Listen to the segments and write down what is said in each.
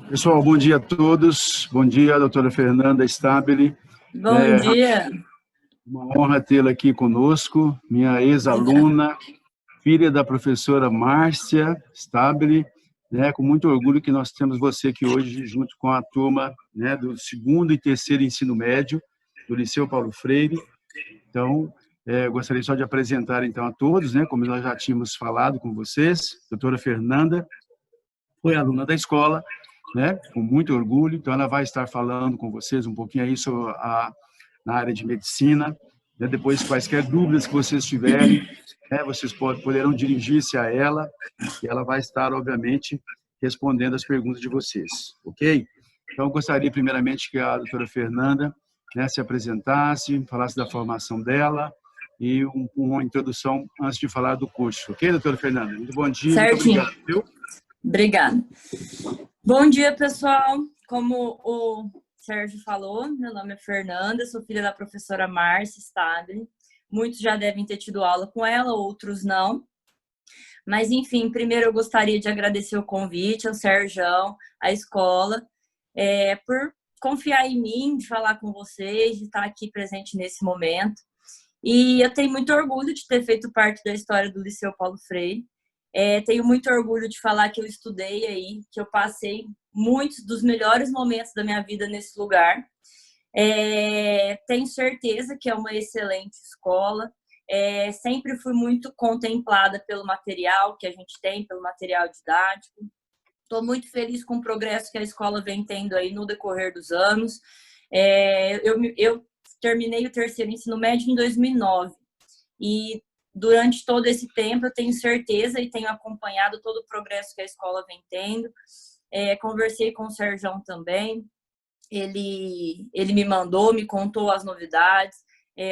Pessoal, bom dia a todos. Bom dia, doutora Fernanda Stabile. Bom dia. Uma honra tê-la aqui conosco, minha ex-aluna, filha da professora Márcia Stabile, com muito orgulho que nós temos você aqui hoje, junto com a turma do segundo e terceiro ensino médio do Liceu Paulo Freire. Então, gostaria só de apresentar então a todos, como nós já tínhamos falado com vocês. Doutora Fernanda foi aluna da escola, com muito orgulho, então ela vai estar falando com vocês um pouquinho aí sobre na área de medicina, depois quaisquer dúvidas que vocês tiverem, vocês poderão dirigir-se a ela, e ela vai estar, obviamente, respondendo as perguntas de vocês, ok? Então, eu gostaria, primeiramente, que a doutora Fernanda se apresentasse, falasse da formação dela e uma introdução antes de falar do curso, ok, doutora Fernanda? Muito bom dia, certinho. Muito obrigado, viu? Obrigada. Bom dia, pessoal. Como o Sérgio falou, meu nome é Fernanda, sou filha da professora Márcia Stabile. Muitos já devem ter tido aula com ela, outros não. Mas, enfim, primeiro eu gostaria de agradecer o convite ao Sérgio, à escola, por confiar em mim, de falar com vocês, de estar aqui presente nesse momento. E eu tenho muito orgulho de ter feito parte da história do Liceu Paulo Freire. Tenho muito orgulho de falar que eu estudei aí, que eu passei muitos dos melhores momentos da minha vida nesse lugar. Tenho certeza que é uma excelente escola. Sempre fui muito contemplada pelo material que a gente tem, pelo material didático. Estou muito feliz com o progresso que a escola vem tendo aí no decorrer dos anos. Eu terminei o terceiro ensino médio em 2009 e durante todo esse tempo eu tenho certeza e tenho acompanhado todo o progresso que a escola vem tendo. Conversei com o Sérgio também, ele me contou as novidades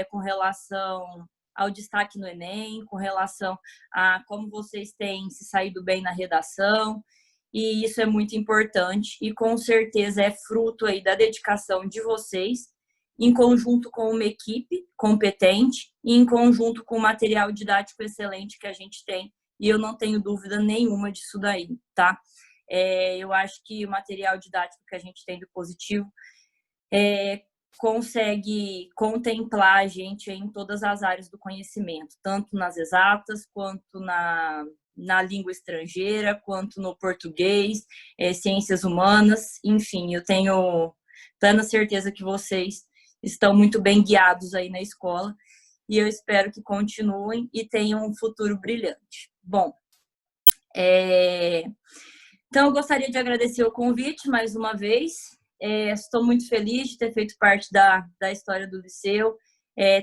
com relação ao destaque no Enem, com relação a como vocês têm se saído bem na redação, e isso é muito importante e com certeza é fruto aí da dedicação de vocês, em conjunto com uma equipe competente e em conjunto com o material didático excelente que a gente tem, e eu não tenho dúvida nenhuma disso daí, tá? Eu acho que o material didático que a gente tem do Positivo consegue contemplar a gente em todas as áreas do conhecimento, tanto nas exatas, quanto na língua estrangeira, quanto no português, ciências humanas, enfim, eu tenho plena certeza que vocês estão muito bem guiados aí na escola e eu espero que continuem e tenham um futuro brilhante. Bom, então eu gostaria de agradecer o convite mais uma vez. Estou muito feliz de ter feito parte da história do Liceu.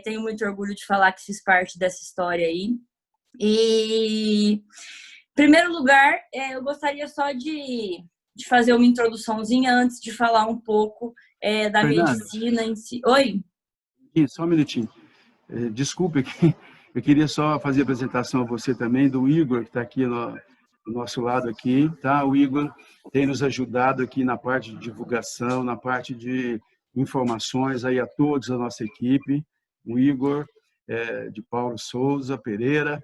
Tenho muito orgulho de falar que fiz parte dessa história aí. E, em primeiro lugar, eu gostaria só de fazer uma introduçãozinha antes de falar um pouco da Fernanda, medicina em si. Oi? Só um minutinho. Desculpe, eu queria só fazer a apresentação a você também do Igor, que está aqui do nosso lado aqui, tá? O Igor tem nos ajudado aqui na parte de divulgação, na parte de informações aí a todos da nossa equipe. O Igor de Paulo Souza Pereira,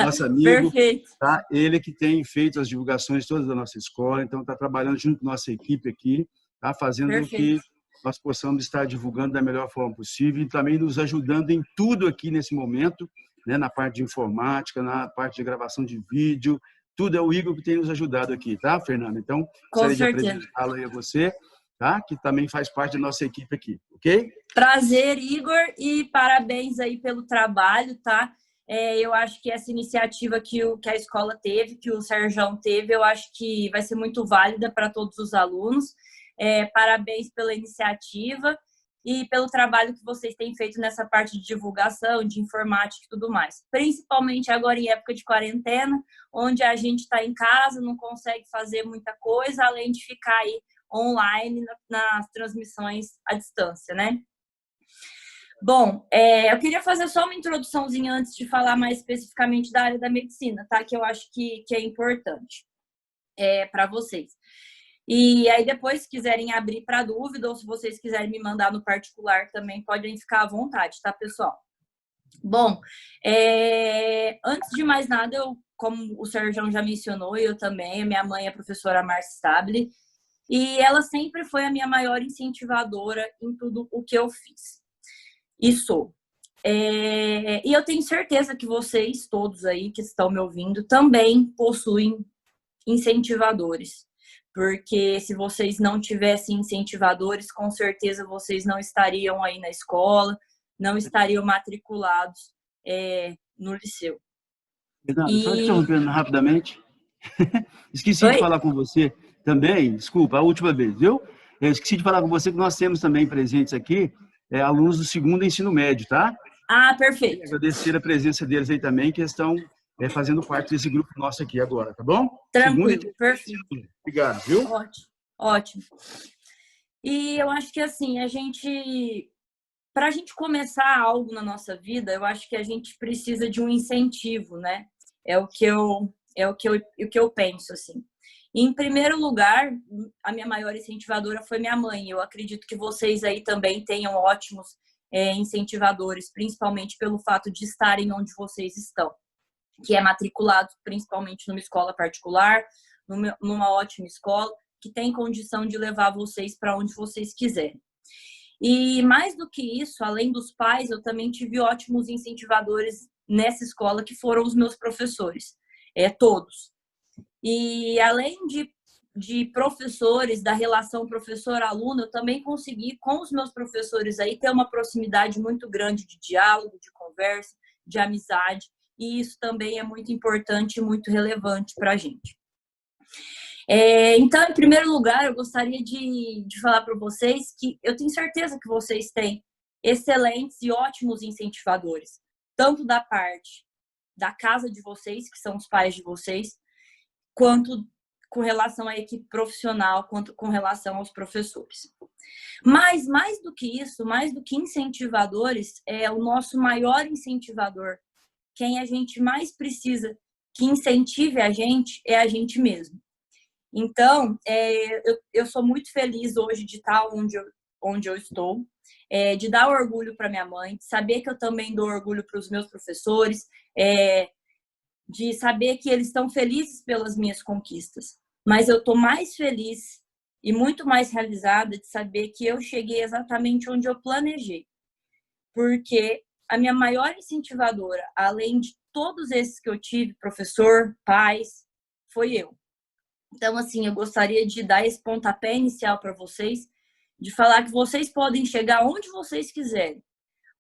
nosso amigo, Perfeito. tá? Ele que tem feito as divulgações todas da nossa escola, então está trabalhando junto com a nossa equipe aqui, tá? Fazendo com que nós possamos estar divulgando da melhor forma possível e também nos ajudando em tudo aqui nesse momento, na parte de informática, na parte de gravação de vídeo, tudo é o Igor que tem nos ajudado aqui, tá, Fernanda? Então, gostaria de apresentá-lo aí a você, tá? Que também faz parte da nossa equipe aqui, ok? Prazer, Igor, e parabéns aí pelo trabalho, tá? Eu acho que essa iniciativa que a escola teve, que o Sérgio teve, eu acho que vai ser muito válida para todos os alunos. Parabéns pela iniciativa e pelo trabalho que vocês têm feito nessa parte de divulgação, de informática e tudo mais. Principalmente agora em época de quarentena, onde a gente está em casa, não consegue fazer muita coisa, além de ficar aí online nas transmissões à distância, né? Bom, eu queria fazer só uma introduçãozinha antes de falar mais especificamente da área da medicina, tá? Que eu acho que é importante para vocês. E aí depois, se quiserem abrir para dúvida ou se vocês quiserem me mandar no particular também, podem ficar à vontade, tá, pessoal? Bom, antes de mais nada, como o Sérgio já mencionou, eu também, a minha mãe é a professora Márcia Stabile, e ela sempre foi a minha maior incentivadora em tudo o que eu fiz. E sou. E eu tenho certeza que vocês, todos aí que estão me ouvindo, também possuem incentivadores. Porque se vocês não tivessem incentivadores, com certeza vocês não estariam aí na escola, não estariam matriculados no liceu. Fernanda, só interrompendo rapidamente. Esqueci de Oi? falar com você também, desculpa, a última vez, viu? Eu esqueci de falar com você que nós temos também presentes aqui alunos do segundo ensino médio, tá? Ah, E perfeito. agradecer a presença deles aí também, que estão fazendo parte desse grupo nosso aqui agora, tá bom? Segundo e Tranquilo, terceiro perfeito. ensino. Obrigado, viu? Ótimo, ótimo. E eu acho que assim, para a gente começar algo na nossa vida, eu acho que a gente precisa de um incentivo, né? É o que eu penso assim. E, em primeiro lugar, a minha maior incentivadora foi minha mãe. Eu acredito que vocês aí também tenham ótimos incentivadores, principalmente pelo fato de estarem onde vocês estão, que é matriculado principalmente numa escola particular, numa ótima escola, que tem condição de levar vocês para onde vocês quiserem. E mais do que isso, além dos pais, eu também tive ótimos incentivadores nessa escola, que foram os meus professores, todos. E além de professores, da relação professor-aluno, eu também consegui, com os meus professores aí, ter uma proximidade muito grande de diálogo, de conversa, de amizade. E isso também é muito importante e muito relevante para a gente. Então, em primeiro lugar, eu gostaria de falar para vocês que eu tenho certeza que vocês têm excelentes e ótimos incentivadores, tanto da parte da casa de vocês, que são os pais de vocês, quanto com relação à equipe profissional, quanto com relação aos professores. Mas, mais do que isso, mais do que incentivadores, o nosso maior incentivador, quem a gente mais precisa que incentive a gente, é a gente mesmo. Então, eu sou muito feliz hoje de estar onde eu estou, de dar orgulho para minha mãe, de saber que eu também dou orgulho para os meus professores, de saber que eles estão felizes pelas minhas conquistas. Mas eu estou mais feliz e muito mais realizada de saber que eu cheguei exatamente onde eu planejei. Porque a minha maior incentivadora, além de todos esses que eu tive, professor, pais, foi eu. Então, assim, eu gostaria de dar esse pontapé inicial para vocês, de falar que vocês podem chegar onde vocês quiserem.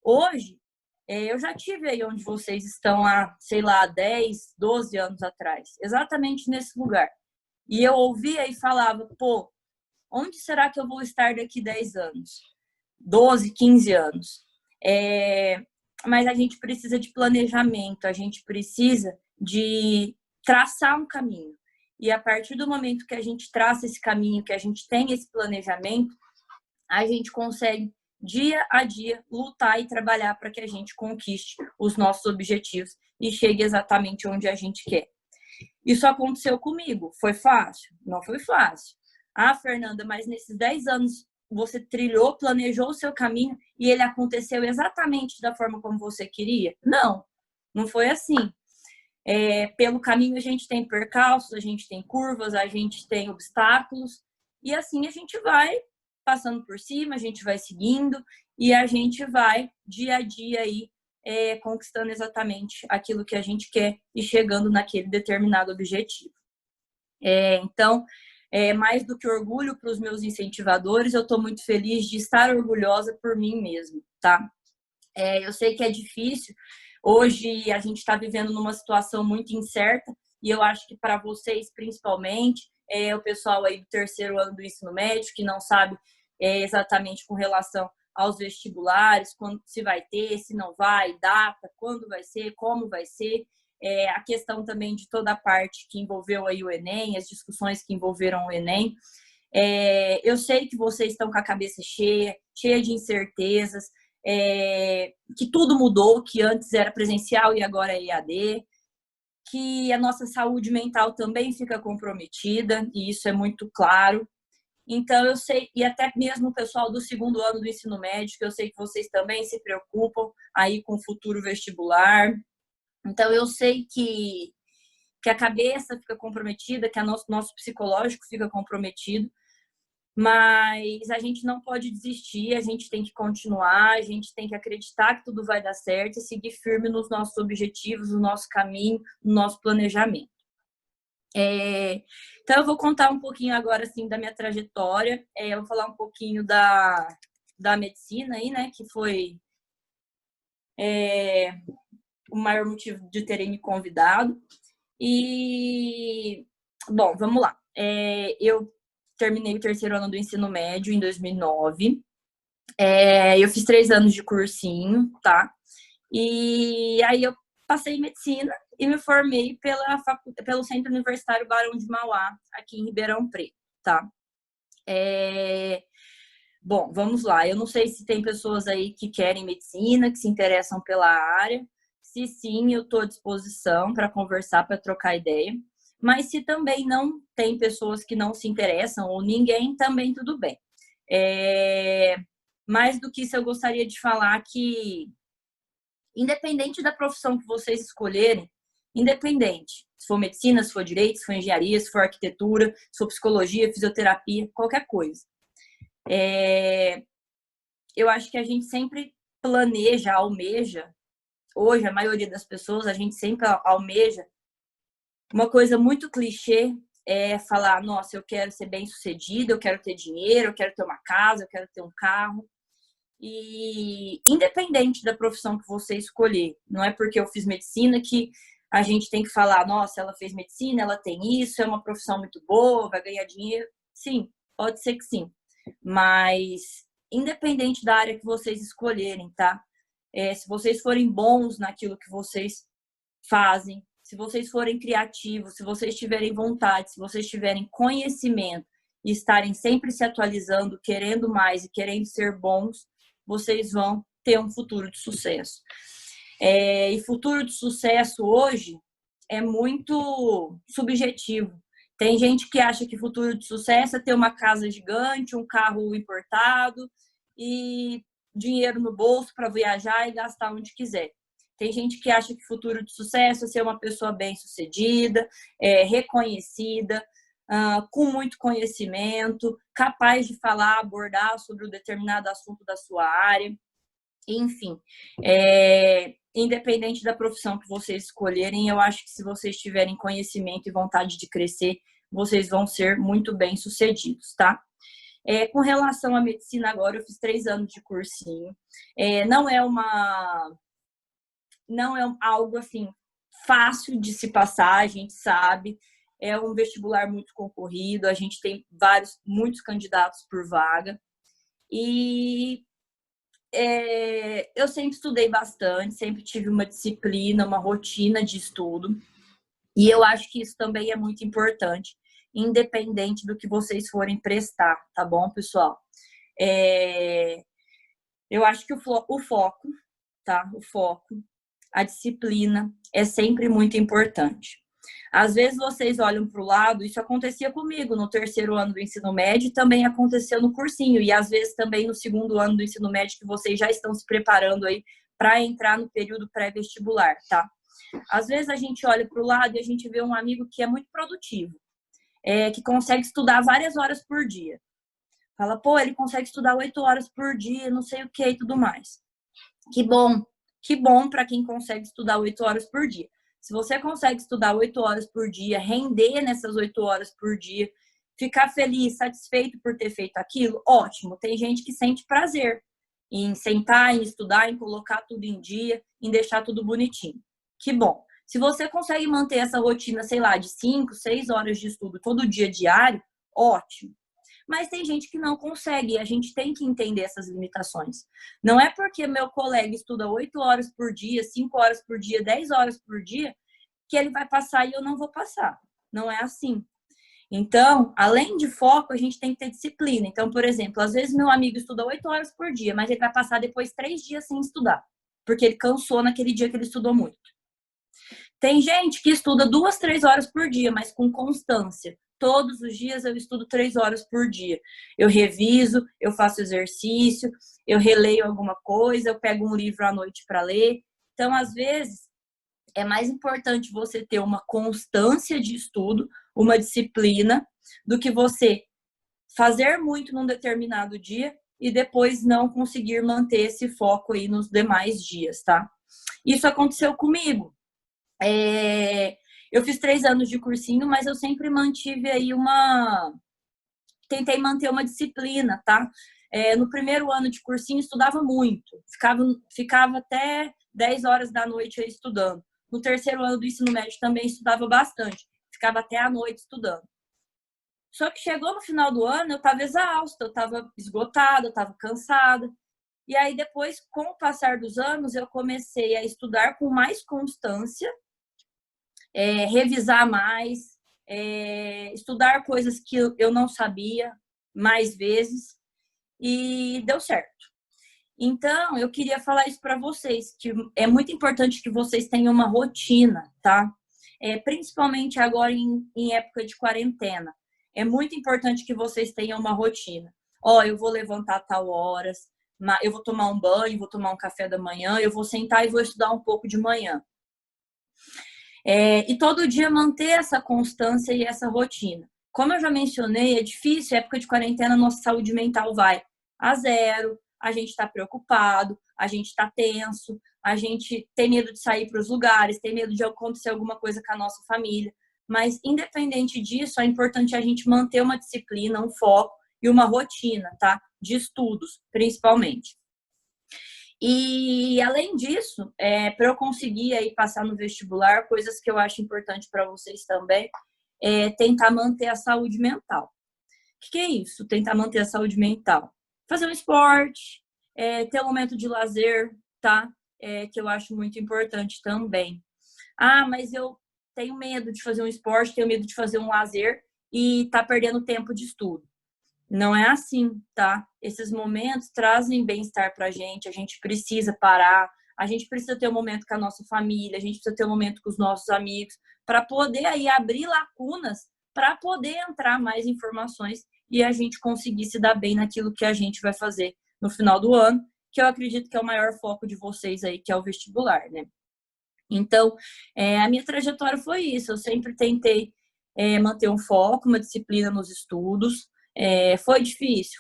Hoje, eu já tive aí onde vocês estão há, sei lá, 10, 12 anos atrás, exatamente nesse lugar. E eu ouvia e falava, pô, onde será que eu vou estar daqui 10 anos? 12, 15 anos. Mas a gente precisa de planejamento, a gente precisa de traçar um caminho. E a partir do momento que a gente traça esse caminho, que a gente tem esse planejamento, a gente consegue, dia a dia, lutar e trabalhar para que a gente conquiste os nossos objetivos e chegue exatamente onde a gente quer. Isso aconteceu comigo. Foi fácil? Não foi fácil. Ah, Fernanda, mas nesses 10 anos você trilhou, planejou o seu caminho e ele aconteceu exatamente da forma como você queria? Não, não foi assim. Pelo caminho a gente tem percalços, a gente tem curvas, a gente tem obstáculos e assim a gente vai passando por cima, a gente vai seguindo e a gente vai dia a dia aí conquistando exatamente aquilo que a gente quer e chegando naquele determinado objetivo. Então, mais do que orgulho para os meus incentivadores, eu estou muito feliz de estar orgulhosa por mim mesma, tá? Eu sei que é difícil. Hoje a gente está vivendo numa situação muito incerta e eu acho que para vocês, principalmente, o pessoal aí do terceiro ano do ensino médio, que não sabe exatamente com relação aos vestibulares, quando se vai ter, se não vai, data, quando vai ser, como vai ser, a questão também de toda a parte que envolveu aí o Enem, as discussões que envolveram o Enem. Eu sei que vocês estão com a cabeça cheia de incertezas, que tudo mudou, que antes era presencial e agora é EAD, que a nossa saúde mental também fica comprometida, e isso é muito claro. Então, eu sei, e até mesmo o pessoal do segundo ano do ensino médio, que eu sei que vocês também se preocupam aí com o futuro vestibular. Então, eu sei que a cabeça fica comprometida, que o nosso psicológico fica comprometido, mas a gente não pode desistir, a gente tem que continuar, a gente tem que acreditar que tudo vai dar certo e seguir firme nos nossos objetivos, no nosso caminho, no nosso planejamento. Então, eu vou contar um pouquinho agora, assim, da minha trajetória. Eu vou falar um pouquinho da medicina aí, né, que foi o maior motivo de terem me convidado. E, bom, vamos lá. Eu terminei o terceiro ano do ensino médio em 2009. Eu fiz 3 anos de cursinho, tá? E aí eu passei em medicina e me formei pelo Centro Universitário Barão de Mauá, aqui em Ribeirão Preto, tá? Bom, vamos lá. Eu não sei se tem pessoas aí que querem medicina, que se interessam pela área. Se sim, eu estou à disposição para conversar, para trocar ideia. Mas se também não tem pessoas que não se interessam ou ninguém, também tudo bem. Mais do que isso, eu gostaria de falar que, independente da profissão que vocês escolherem, independente, se for medicina, se for direito, se for engenharia, se for arquitetura, se for psicologia, fisioterapia, qualquer coisa. Eu acho que a gente sempre planeja, almeja, hoje a maioria das pessoas, a gente sempre almeja uma coisa muito clichê, falar, nossa, eu quero ser bem-sucedida, eu quero ter dinheiro, eu quero ter uma casa, eu quero ter um carro. E independente da profissão que você escolher, não é porque eu fiz medicina que a gente tem que falar, nossa, ela fez medicina, ela tem isso, é uma profissão muito boa, vai ganhar dinheiro. Sim, pode ser que sim. Mas independente da área que vocês escolherem, tá? Se vocês forem bons naquilo que vocês fazem, se vocês forem criativos, se vocês tiverem vontade, se vocês tiverem conhecimento e estarem sempre se atualizando, querendo mais e querendo ser bons, vocês vão ter um futuro de sucesso. E futuro de sucesso hoje é muito subjetivo. Tem gente que acha que futuro de sucesso é ter uma casa gigante, um carro importado e dinheiro no bolso para viajar e gastar onde quiser. Tem gente que acha que futuro de sucesso é ser uma pessoa bem-sucedida, reconhecida, com muito conhecimento, capaz de falar, abordar sobre um determinado assunto da sua área. Enfim, independente da profissão que vocês escolherem, eu acho que se vocês tiverem conhecimento e vontade de crescer, vocês vão ser muito bem-sucedidos, tá? Com relação à medicina agora, eu fiz 3 anos de cursinho. Não é algo, assim, fácil de se passar, a gente sabe. É um vestibular muito concorrido, a gente tem muitos candidatos por vaga. E eu sempre estudei bastante, sempre tive uma disciplina, uma rotina de estudo. E eu acho que isso também é muito importante, independente do que vocês forem prestar, tá bom, pessoal? Eu acho que o foco, tá? O foco, a disciplina é sempre muito importante. Às vezes vocês olham para o lado, isso acontecia comigo no terceiro ano do ensino médio e também aconteceu no cursinho, e às vezes também no segundo ano do ensino médio, que vocês já estão se preparando aí para entrar no período pré-vestibular, tá? Às vezes a gente olha para o lado e a gente vê um amigo que é muito produtivo, que consegue estudar várias horas por dia. Fala, pô, ele consegue estudar 8 horas por dia, não sei o que e tudo mais. Que bom para quem consegue estudar 8 horas por dia. Se você consegue estudar 8 horas por dia, render nessas 8 horas por dia, ficar feliz, satisfeito por ter feito aquilo, ótimo. Tem gente que sente prazer em sentar, em estudar, em colocar tudo em dia, em deixar tudo bonitinho. Que bom. Se você consegue manter essa rotina, sei lá, de 5, 6 horas de estudo todo dia diário, ótimo. Mas tem gente que não consegue e a gente tem que entender essas limitações. Não é porque meu colega estuda 8 horas por dia, 5 horas por dia, 10 horas por dia, que ele vai passar e eu não vou passar. Não é assim. Então, além de foco, a gente tem que ter disciplina. Então, por exemplo, às vezes meu amigo estuda 8 horas por dia, mas ele vai passar depois 3 dias sem estudar, porque ele cansou naquele dia que ele estudou muito. Tem gente que estuda 2, 3 horas por dia, mas com constância. Todos os dias eu estudo 3 horas por dia. Eu reviso, eu faço exercício, eu releio alguma coisa, eu pego um livro à noite para ler. Então, às vezes, é mais importante você ter uma constância de estudo, uma disciplina, do que você fazer muito num determinado dia e depois não conseguir manter esse foco aí nos demais dias, tá? Isso aconteceu comigo. Eu fiz 3 anos de cursinho, mas eu sempre mantive aí tentei manter uma disciplina, tá? No primeiro ano de cursinho, estudava muito. Ficava até 10 horas da noite aí estudando. No terceiro ano do ensino médio também estudava bastante. Ficava até a noite estudando. Só que chegou no final do ano, eu estava exausta, eu estava esgotada, eu estava cansada. E aí, depois, com o passar dos anos, eu comecei a estudar com mais constância, revisar mais, estudar coisas que eu não sabia mais vezes, e deu certo. Então, eu queria falar isso para vocês, que é muito importante que vocês tenham uma rotina, tá? Principalmente agora em época de quarentena. É muito importante que vocês tenham uma rotina. Eu vou levantar a tal horas, eu vou tomar um banho, vou tomar um café da manhã, eu vou sentar e vou estudar um pouco de manhã. E todo dia manter essa constância e essa rotina. Como eu já mencionei, é difícil, época de quarentena, nossa saúde mental vai a zero, a gente está preocupado, a gente está tenso, a gente tem medo de sair para os lugares, tem medo de acontecer alguma coisa com a nossa família. Mas, independente disso, é importante a gente manter uma disciplina, um foco e uma rotina, tá? De estudos, principalmente. E, além disso, para eu conseguir aí passar no vestibular, coisas que eu acho importante para vocês também, tentar manter a saúde mental. O que é isso? Tentar manter a saúde mental. Fazer um esporte, ter um momento de lazer, tá? Que eu acho muito importante também. Mas eu tenho medo de fazer um esporte, tenho medo de fazer um lazer e tá perdendo tempo de estudo. Não é assim, tá? Esses momentos trazem bem-estar pra gente, a gente precisa parar, a gente precisa ter um momento com a nossa família, a gente precisa ter um momento com os nossos amigos, para poder aí abrir lacunas, para poder entrar mais informações e a gente conseguir se dar bem naquilo que a gente vai fazer no final do ano, que eu acredito que é o maior foco de vocês aí, que é o vestibular, né? Então, a minha trajetória foi isso. Eu sempre tentei manter um foco, uma disciplina nos estudos. Foi difícil,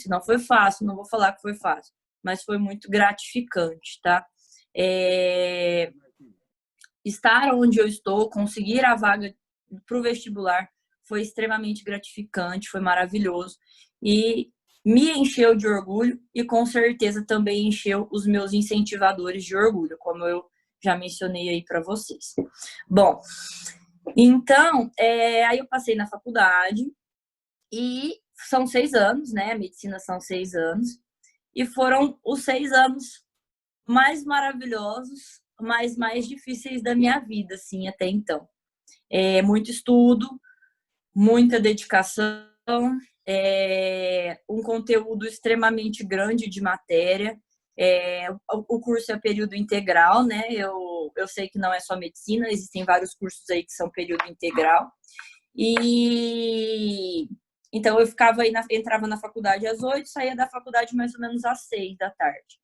não foi fácil, não vou falar que foi fácil, mas foi muito gratificante, tá? Estar onde eu estou, conseguir a vaga para o vestibular foi extremamente gratificante, foi maravilhoso e me encheu de orgulho e com certeza também encheu os meus incentivadores de orgulho, como eu já mencionei aí para vocês. Bom, então, aí eu passei na faculdade e são 6 anos, né? A medicina são 6 anos e foram os 6 anos mais maravilhosos, mas mais difíceis da minha vida, assim, até então. Muito estudo, muita dedicação, um conteúdo extremamente grande de matéria. O curso é período integral, né? Eu sei que não é só medicina, existem vários cursos aí que são período integral. E então eu ficava aí, entrava na faculdade às 8, saía da faculdade mais ou menos às 6 da tarde.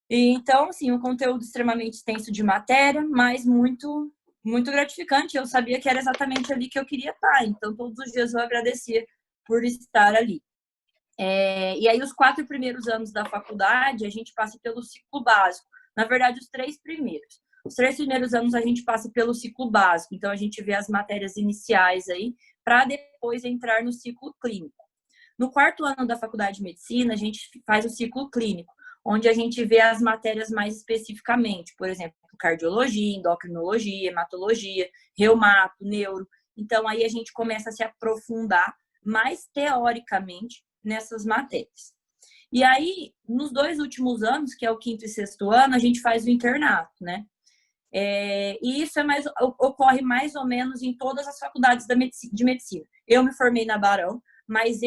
E então, assim, um conteúdo extremamente extenso de matéria, mas muito, muito gratificante. Eu sabia que era exatamente ali que eu queria estar. Então, todos os dias eu agradecia por estar ali. E aí, os 4 primeiros anos da faculdade, a gente passa pelo ciclo básico. Na verdade, os 3 primeiros. Os 3 primeiros anos a gente passa pelo ciclo básico. Então, a gente vê as matérias iniciais aí, para depois entrar no ciclo clínico. No 4º ano da faculdade de medicina, a gente faz o ciclo clínico, onde a gente vê as matérias mais especificamente. Por exemplo, cardiologia, endocrinologia, hematologia, reumato, neuro. Então, aí a gente começa a se aprofundar mais teoricamente nessas matérias. E aí, nos 2 últimos anos, que é o 5º e 6º ano, a gente faz o internato, né? E isso ocorre mais ou menos em todas as faculdades de medicina. Eu me formei na Barão, mas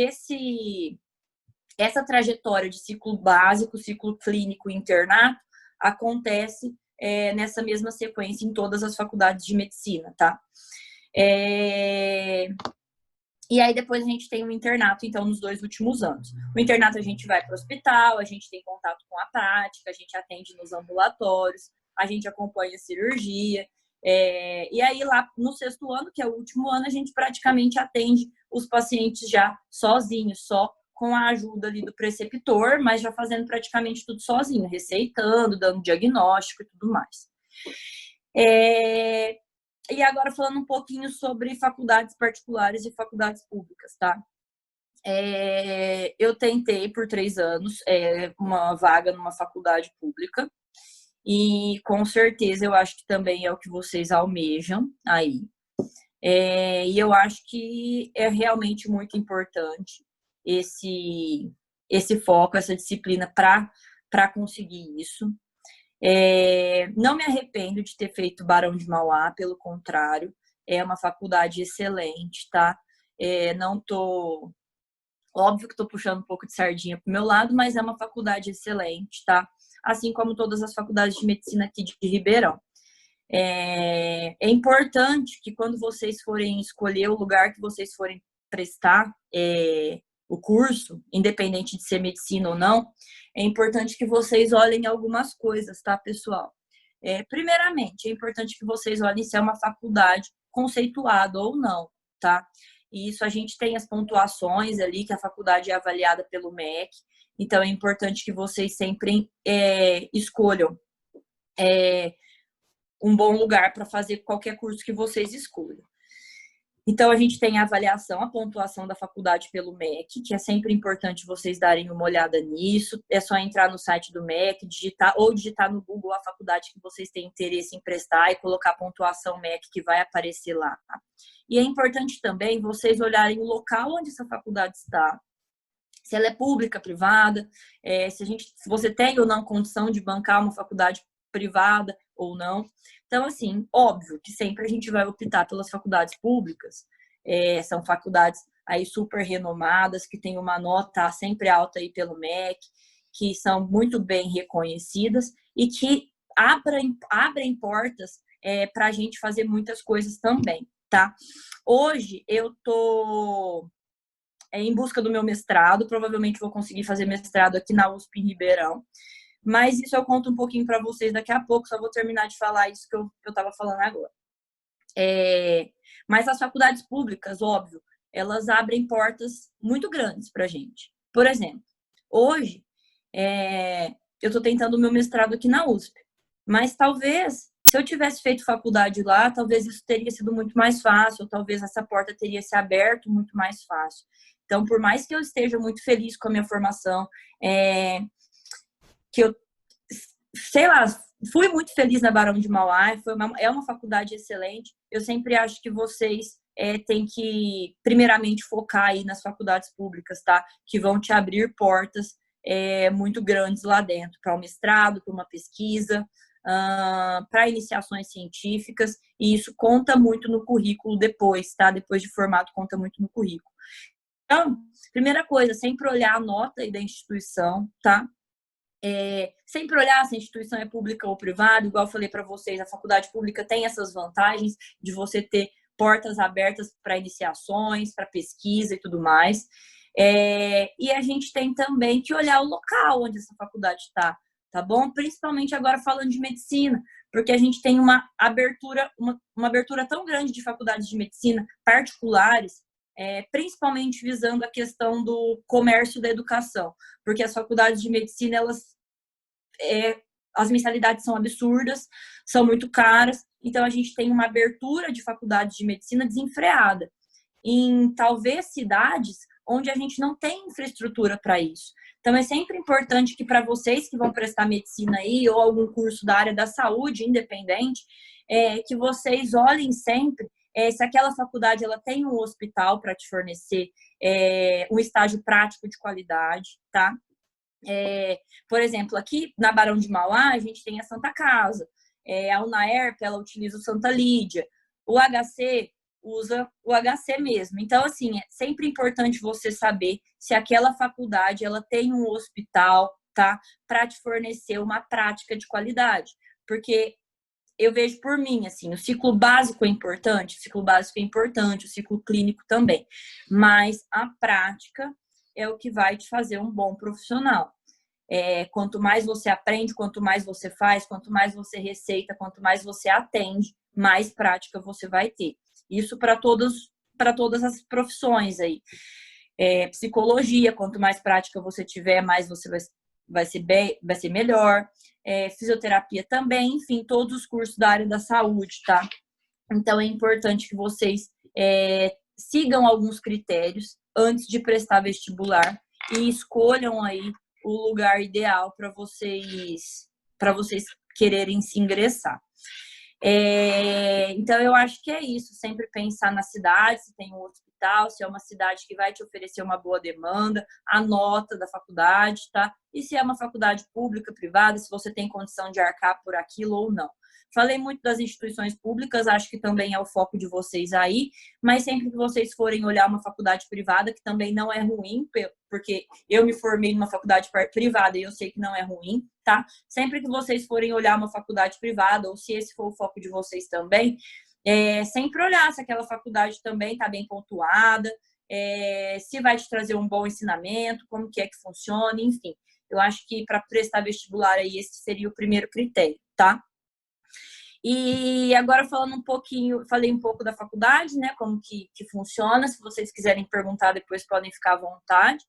essa trajetória de ciclo básico, ciclo clínico e internato acontece nessa mesma sequência em todas as faculdades de medicina, tá? E aí depois a gente tem o internato, então, nos 2 últimos anos. O internato a gente vai para o hospital, a gente tem contato com a prática, a gente atende nos ambulatórios, a gente acompanha a cirurgia. E aí lá no 6º ano, que é o último ano, a gente praticamente atende os pacientes já sozinhos, só com a ajuda ali do preceptor, mas já fazendo praticamente tudo sozinho, receitando, dando diagnóstico e tudo mais. E agora falando um pouquinho sobre faculdades particulares e faculdades públicas, tá? Eu tentei por 3 anos uma vaga numa faculdade pública e com certeza eu acho que também é o que vocês almejam aí. E eu acho que é realmente muito importante esse foco, essa disciplina para conseguir isso. Não me arrependo de ter feito Barão de Mauá, pelo contrário, é uma faculdade excelente, tá? Não tô... Óbvio que estou puxando um pouco de sardinha para o meu lado, mas é uma faculdade excelente, tá? Assim como todas as faculdades de medicina aqui de Ribeirão. É importante que quando vocês forem escolher o lugar que vocês forem prestar o curso, independente de ser medicina ou não, é importante que vocês olhem algumas coisas, tá, pessoal? Primeiramente, é importante que vocês olhem se é uma faculdade conceituada ou não, tá? E isso a gente tem as pontuações ali, que a faculdade é avaliada pelo MEC, então é importante que vocês sempre escolham um bom lugar para fazer qualquer curso que vocês escolham. Então, a gente tem a avaliação, a pontuação da faculdade pelo MEC, que é sempre importante vocês darem uma olhada nisso. É só entrar no site do MEC, digitar no Google a faculdade que vocês têm interesse em prestar e colocar a pontuação MEC que vai aparecer lá. E é importante também vocês olharem o local onde essa faculdade está, se ela é pública, privada, se você tem ou não condição de bancar uma faculdade privada ou não. Então, assim, óbvio que sempre a gente vai optar pelas faculdades públicas, são faculdades aí super renomadas, que têm uma nota sempre alta aí pelo MEC, que são muito bem reconhecidas e que abrem portas para a gente fazer muitas coisas também, tá? Hoje eu tô em busca do meu mestrado, provavelmente vou conseguir fazer mestrado aqui na USP em Ribeirão, mas isso eu conto um pouquinho para vocês daqui a pouco, só vou terminar de falar isso que eu estava falando agora. Mas as faculdades públicas, óbvio, elas abrem portas muito grandes para a gente. Por exemplo, hoje eu estou tentando o meu mestrado aqui na USP, mas talvez, se eu tivesse feito faculdade lá, talvez isso teria sido muito mais fácil, ou talvez essa porta teria se aberto muito mais fácil. Então, por mais que eu esteja muito feliz com a minha formação, que eu, sei lá, fui muito feliz na Barão de Mauá, é uma faculdade excelente. Eu sempre acho que vocês têm que, primeiramente, focar aí nas faculdades públicas, tá? Que vão te abrir portas muito grandes lá dentro, para um mestrado, para uma pesquisa, para iniciações científicas, e isso conta muito no currículo depois, tá? Depois de formado, conta muito no currículo. Então, primeira coisa, sempre olhar a nota aí da instituição, tá? Sempre olhar se a instituição é pública ou privada, igual eu falei para vocês, a faculdade pública tem essas vantagens de você ter portas abertas para iniciações, para pesquisa e tudo mais. E a gente tem também que olhar o local onde essa faculdade está, tá bom? Principalmente agora falando de medicina, porque a gente tem uma abertura tão grande de faculdades de medicina particulares, principalmente visando a questão do comércio da educação, porque as faculdades de medicina, as mensalidades são absurdas, são muito caras, então a gente tem uma abertura de faculdades de medicina desenfreada em talvez cidades onde a gente não tem infraestrutura para isso. Então é sempre importante que para vocês que vão prestar medicina aí ou algum curso da área da saúde independente, que vocês olhem sempre se aquela faculdade ela tem um hospital para te fornecer um estágio prático de qualidade, tá? Por exemplo, aqui na Barão de Mauá, a gente tem a Santa Casa, a UNAERP, ela utiliza o Santa Lídia, o HC usa o HC mesmo. Então, assim, é sempre importante você saber se aquela faculdade ela tem um hospital, tá? Para te fornecer uma prática de qualidade. Porque eu vejo por mim, assim, o ciclo básico é importante, o ciclo clínico também, mas a prática é o que vai te fazer um bom profissional. Quanto mais você aprende, quanto mais você faz, quanto mais você receita, quanto mais você atende, mais prática você vai ter. Isso para todas as profissões aí. Psicologia, quanto mais prática você tiver, mais você vai ser melhor. Fisioterapia também, enfim, todos os cursos da área da saúde, tá? Então, é importante que vocês sigam alguns critérios antes de prestar vestibular e escolham aí o lugar ideal para vocês quererem se ingressar. Então, eu acho que é isso. Sempre pensar na cidade, se tem um hospital, se é uma cidade que vai te oferecer uma boa demanda, a nota da faculdade, tá? E se é uma faculdade pública, privada, se você tem condição de arcar por aquilo ou não. Falei muito das instituições públicas, acho que também é o foco de vocês aí, mas sempre que vocês forem olhar uma faculdade privada, que também não é ruim, porque eu me formei numa faculdade privada e eu sei que não é ruim, tá? Sempre que vocês forem olhar uma faculdade privada, ou se esse for o foco de vocês também, sempre olhar se aquela faculdade também está bem pontuada, se vai te trazer um bom ensinamento, como que é que funciona, enfim. Eu acho que para prestar vestibular aí, esse seria o primeiro critério, tá? E agora falei um pouco da faculdade, né? Como que funciona. Se vocês quiserem perguntar depois, podem ficar à vontade.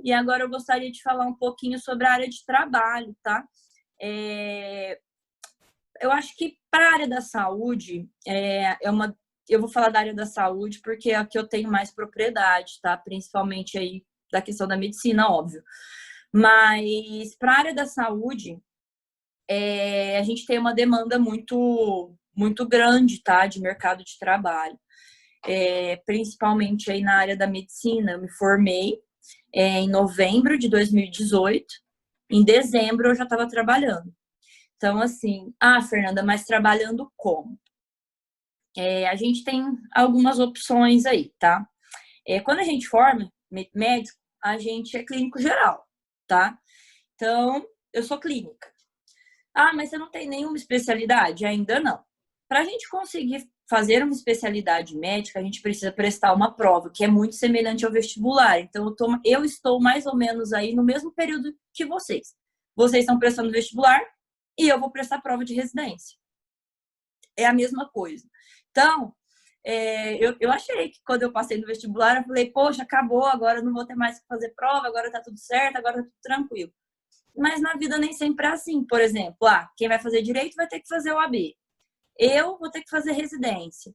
E agora eu gostaria de falar um pouquinho sobre a área de trabalho, tá? Eu acho que para a área da saúde, eu vou falar da área da saúde porque é a que eu tenho mais propriedade, tá? Principalmente aí da questão da medicina, óbvio. Mas para a área da saúde, a gente tem uma demanda muito, muito grande, tá? De mercado de trabalho. Principalmente aí na área da medicina. Eu me formei em novembro de 2018. Em dezembro eu já estava trabalhando. Então, assim, Fernanda, mas trabalhando como? A gente tem algumas opções aí, tá? Quando a gente forma médico, a gente é clínico geral, tá? Então, eu sou clínica. Mas você não tem nenhuma especialidade? Ainda não. Para a gente conseguir fazer uma especialidade médica, a gente precisa prestar uma prova, que é muito semelhante ao vestibular. Então, eu estou mais ou menos aí no mesmo período que vocês. Vocês estão prestando vestibular e eu vou prestar prova de residência. É a mesma coisa. Então, eu achei que quando eu passei no vestibular, eu falei, poxa, acabou, agora eu não vou ter mais que fazer prova, agora tá tudo certo, agora tá tudo tranquilo. Mas na vida nem sempre é assim. Por exemplo, quem vai fazer direito vai ter que fazer o AB. Eu vou ter que fazer residência.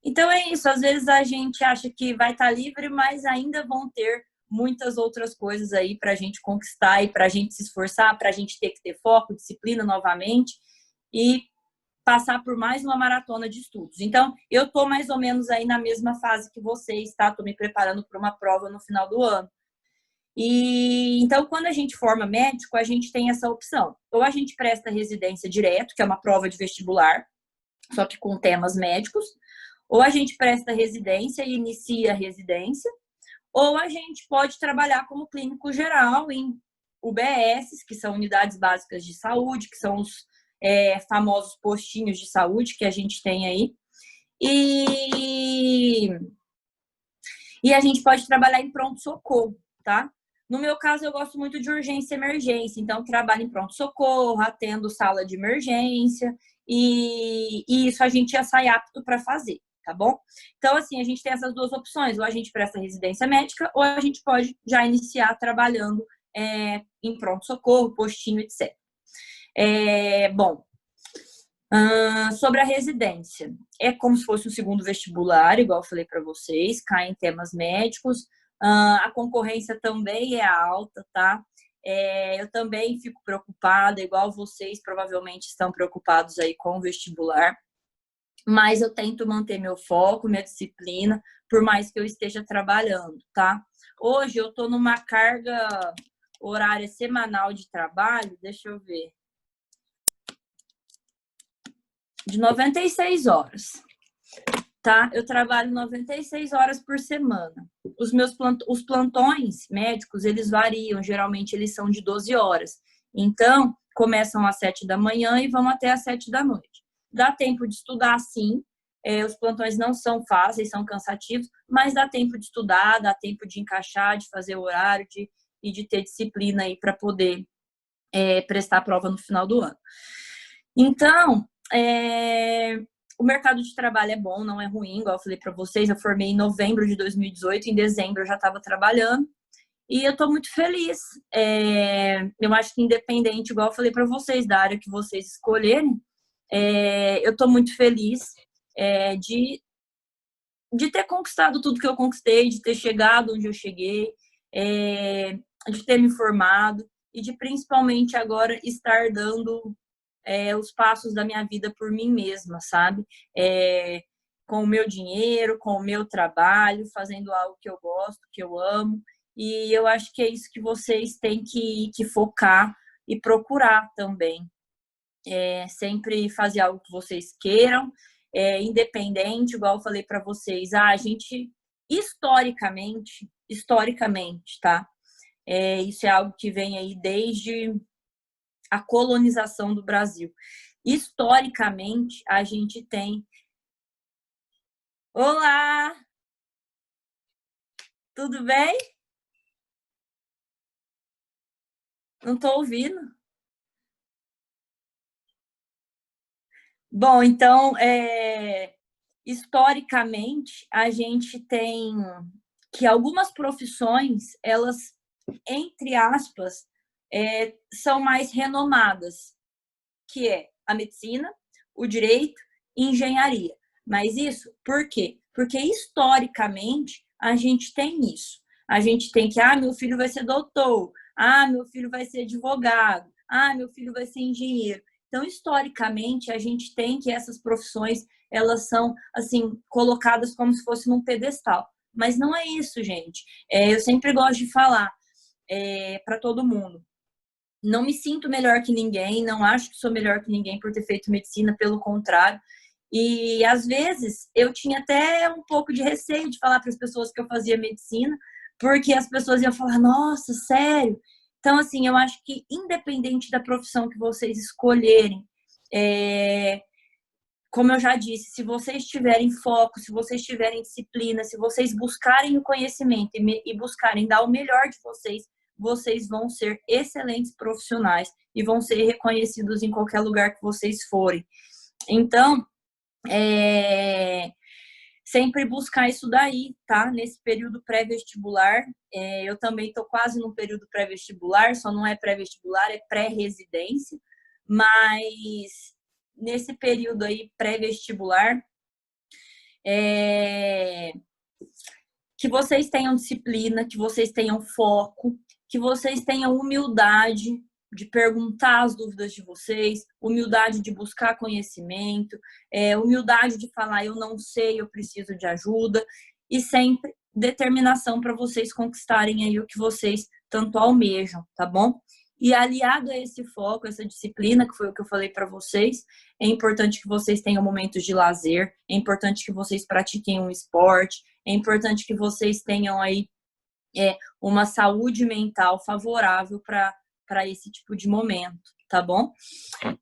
Então é isso. Às vezes a gente acha que vai estar livre, mas ainda vão ter muitas outras coisas aí para a gente conquistar e para a gente se esforçar, para a gente ter que ter foco, disciplina novamente e passar por mais uma maratona de estudos. Então, eu estou mais ou menos aí na mesma fase que vocês, tá? Estou me preparando para uma prova no final do ano. E então, quando a gente forma médico, a gente tem essa opção. Ou a gente presta residência direto, que é uma prova de vestibular, só que com temas médicos. Ou a gente presta residência e inicia a residência. Ou a gente pode trabalhar como clínico geral em UBS, que são unidades básicas de saúde, que são os famosos postinhos de saúde que a gente tem aí. E a gente pode trabalhar em pronto-socorro, tá? No meu caso, eu gosto muito de urgência e emergência, então trabalho em pronto-socorro, atendo sala de emergência, e isso a gente já sai apto para fazer, tá bom? Então, assim, a gente tem essas duas opções, ou a gente presta residência médica, ou a gente pode já iniciar trabalhando em pronto-socorro, postinho, etc. Sobre a residência, é como se fosse um segundo vestibular, igual eu falei para vocês, cai em temas médicos. A concorrência também é alta, tá? Eu também fico preocupada, igual vocês provavelmente estão preocupados aí com o vestibular, mas eu tento manter meu foco, minha disciplina, por mais que eu esteja trabalhando, tá? Hoje eu tô numa carga horária semanal de trabalho, deixa eu ver, de 96 horas. Tá? Eu trabalho 96 horas por semana. Os plantões médicos, eles variam, geralmente eles são de 12 horas. Então, começam às 7 da manhã e vão até às 7 da noite. Dá tempo de estudar, sim. Os plantões não são fáceis, são cansativos, mas dá tempo de estudar, dá tempo de encaixar, de fazer o horário e de ter disciplina aí para poder prestar a prova no final do ano. Então, o mercado de trabalho é bom, não é ruim, igual eu falei para vocês. Eu formei em novembro de 2018, em dezembro eu já estava trabalhando e eu estou muito feliz. Eu acho que independente, igual eu falei para vocês, da área que vocês escolherem, eu estou muito feliz de ter conquistado tudo que eu conquistei, de ter chegado onde eu cheguei, de ter me formado e de principalmente agora estar dando os passos da minha vida por mim mesma, sabe? Com o meu dinheiro, com o meu trabalho, fazendo algo que eu gosto, que eu amo. E eu acho que é isso que vocês têm que focar e procurar também. Sempre fazer algo que vocês queiram, independente, igual eu falei para vocês. A gente, historicamente, tá? Isso é algo que vem aí desde a colonização do Brasil. Historicamente, a gente tem... Olá! Tudo bem? Não estou ouvindo. Bom, então, historicamente, a gente tem que algumas profissões, elas, entre aspas, são mais renomadas, que é a medicina, o direito e engenharia. Mas isso, por quê? Porque historicamente a gente tem isso. A gente tem que, meu filho vai ser doutor, meu filho vai ser advogado, meu filho vai ser engenheiro. Então, historicamente, a gente tem que essas profissões, elas são, assim, colocadas como se fosse num pedestal. Mas não é isso, gente. Eu sempre gosto de falar para todo mundo. Não me sinto melhor que ninguém, não acho que sou melhor que ninguém por ter feito medicina, pelo contrário. E, às vezes, eu tinha até um pouco de receio de falar para as pessoas que eu fazia medicina, porque as pessoas iam falar, nossa, sério? Então, assim, eu acho que independente da profissão que vocês escolherem, como eu já disse, se vocês tiverem foco, se vocês tiverem disciplina, se vocês buscarem o conhecimento e buscarem dar o melhor de vocês, vocês vão ser excelentes profissionais e vão ser reconhecidos em qualquer lugar que vocês forem. Então, sempre buscar isso daí, tá? Nesse período pré-vestibular. Eu também estou quase no período pré-vestibular, só não é pré-vestibular, é pré-residência. Mas nesse período aí pré-vestibular, que vocês tenham disciplina, que vocês tenham foco, que vocês tenham humildade de perguntar as dúvidas de vocês, humildade de buscar conhecimento, humildade de falar, eu não sei, eu preciso de ajuda, e sempre determinação para vocês conquistarem aí o que vocês tanto almejam, tá bom? E aliado a esse foco, essa disciplina, que foi o que eu falei para vocês, é importante que vocês tenham momentos de lazer, é importante que vocês pratiquem um esporte, é importante que vocês tenham aí uma saúde mental favorável para esse tipo de momento, tá bom?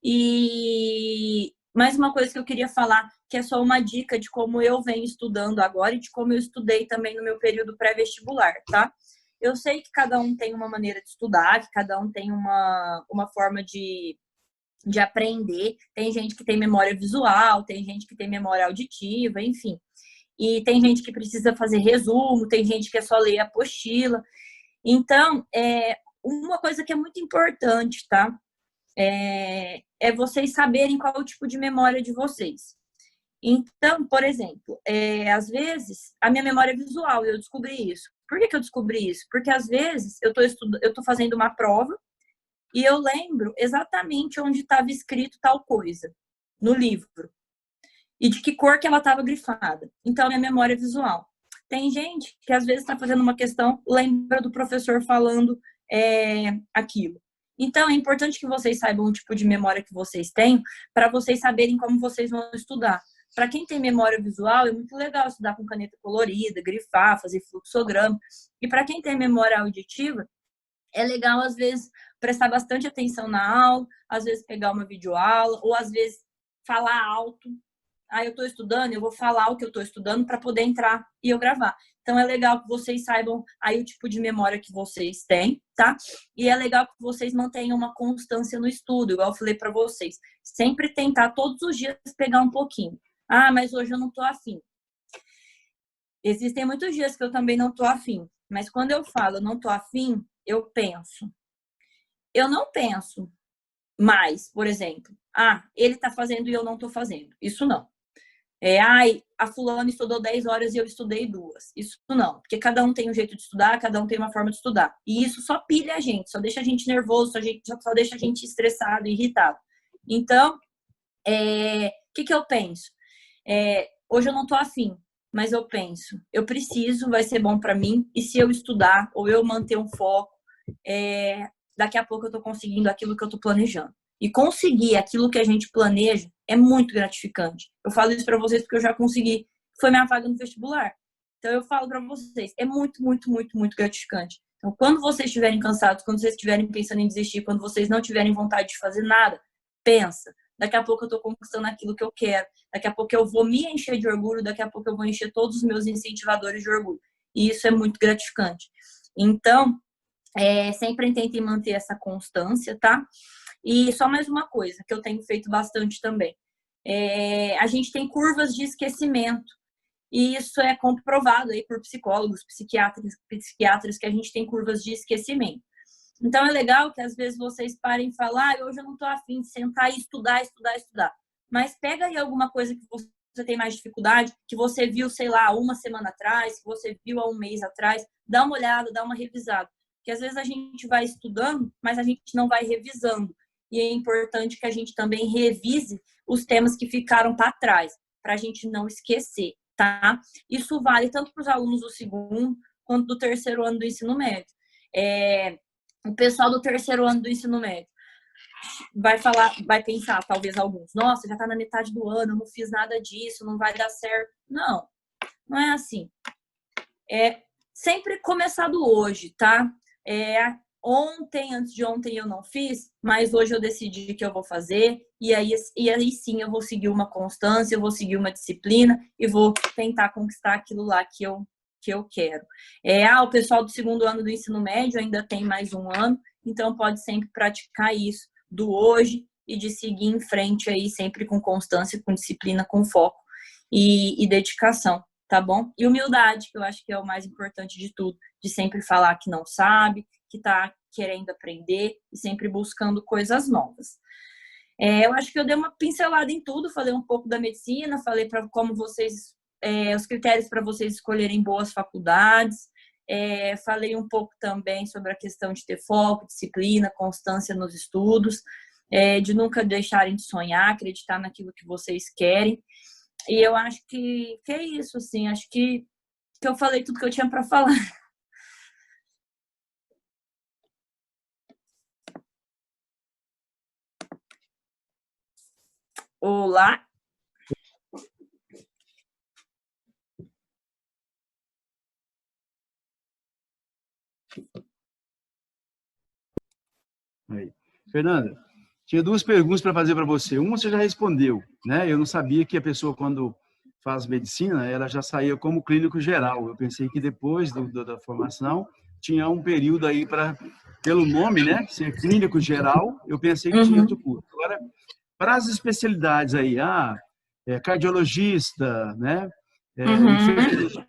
E mais uma coisa que eu queria falar, que é só uma dica de como eu venho estudando agora e de como eu estudei também no meu período pré-vestibular, tá? Eu sei que cada um tem uma maneira de estudar, que cada um tem uma forma de aprender. Tem gente que tem memória visual, tem gente que tem memória auditiva, enfim. E tem gente que precisa fazer resumo, tem gente que é só ler a apostila. Então, uma coisa que é muito importante, tá? É vocês saberem qual é o tipo de memória de vocês. Então, por exemplo, às vezes, a minha memória é visual, eu descobri isso. Por que eu descobri isso? Porque, às vezes, eu tô fazendo uma prova e eu lembro exatamente onde estava escrito tal coisa no livro e de que cor que ela estava grifada. Então, a minha memória é visual. Tem gente que, às vezes, está fazendo uma questão, lembra do professor falando aquilo. Então, é importante que vocês saibam o tipo de memória que vocês têm para vocês saberem como vocês vão estudar. Para quem tem memória visual, é muito legal estudar com caneta colorida, grifar, fazer fluxograma. E para quem tem memória auditiva, é legal, às vezes, prestar bastante atenção na aula, às vezes pegar uma videoaula, ou às vezes falar alto. Ah, eu estou estudando, eu vou falar o que eu estou estudando para poder entrar e eu gravar. Então, é legal que vocês saibam aí o tipo de memória que vocês têm, tá? E é legal que vocês mantenham uma constância no estudo, igual eu falei para vocês. Sempre tentar todos os dias pegar um pouquinho. Ah, mas hoje eu não estou afim. Existem muitos dias que eu também não estou afim. Mas quando eu falo eu não estou afim, eu penso. Eu não penso mais, por exemplo. Ah, ele está fazendo e eu não estou fazendo. Isso não. Ai, a fulana estudou 10 horas e eu estudei 2. Isso não, porque cada um tem um jeito de estudar, cada um tem uma forma de estudar. E isso só pilha a gente, só deixa a gente nervoso, só deixa a gente estressado, irritado. Então, o que eu penso? Hoje eu não tô afim, mas eu penso, eu preciso, vai ser bom para mim, e se eu estudar ou eu manter um foco, daqui a pouco eu tô conseguindo aquilo que eu tô planejando. E conseguir aquilo que a gente planeja é muito gratificante. Eu falo isso para vocês porque eu já consegui. Foi minha vaga no vestibular. Então, eu falo para vocês, é muito, muito, muito, muito gratificante. Então, quando vocês estiverem cansados, quando vocês estiverem pensando em desistir, quando vocês não tiverem vontade de fazer nada, pensa. Daqui a pouco eu estou conquistando aquilo que eu quero. Daqui a pouco eu vou me encher de orgulho. Daqui a pouco eu vou encher todos os meus incentivadores de orgulho. E isso é muito gratificante. Então, sempre tentem manter essa constância, tá? E só mais uma coisa, que eu tenho feito bastante também. A gente tem curvas de esquecimento. E isso é comprovado aí por psicólogos, psiquiatras, que a gente tem curvas de esquecimento. Então, é legal que às vezes vocês parem e falem, hoje eu não estou afim de sentar e estudar. Mas pega aí alguma coisa que você tem mais dificuldade, que você viu, sei lá, uma semana atrás, que você viu há um mês atrás, dá uma olhada, dá uma revisada. Porque às vezes a gente vai estudando, mas a gente não vai revisando. E é importante que a gente também revise os temas que ficaram para trás, para a gente não esquecer, tá? Isso vale tanto para os alunos do segundo quanto do terceiro ano do ensino médio. O pessoal do terceiro ano do ensino médio vai pensar, talvez alguns, nossa, já está na metade do ano, eu não fiz nada disso, não vai dar certo. Não, não é assim. É sempre começado hoje, tá? Ontem, antes de ontem eu não fiz, mas hoje eu decidi que eu vou fazer, e aí sim eu vou seguir uma constância, eu vou seguir uma disciplina e vou tentar conquistar aquilo lá que eu quero. O pessoal do segundo ano do ensino médio ainda tem mais um ano, então pode sempre praticar isso do hoje e de seguir em frente aí sempre com constância, com disciplina, com foco e dedicação, tá bom? E humildade, que eu acho que é o mais importante de tudo, de sempre falar que não sabe, que está querendo aprender e sempre buscando coisas novas. Eu acho que eu dei uma pincelada em tudo, falei um pouco da medicina, falei para como vocês, os critérios para vocês escolherem boas faculdades, falei um pouco também sobre a questão de ter foco, disciplina, constância nos estudos, de nunca deixarem de sonhar, acreditar naquilo que vocês querem. E eu acho que é isso, assim, acho que eu falei tudo que eu tinha para falar. Olá. Aí. Fernanda, tinha 2 perguntas para fazer para você. Uma você já respondeu, né? Eu não sabia que a pessoa, quando faz medicina, ela já saía como clínico geral. Eu pensei que depois da formação tinha um período aí pelo nome, né? Ser clínico geral, eu pensei que tinha outro curso. Agora, para as especialidades aí, cardiologista, né? Infectologista,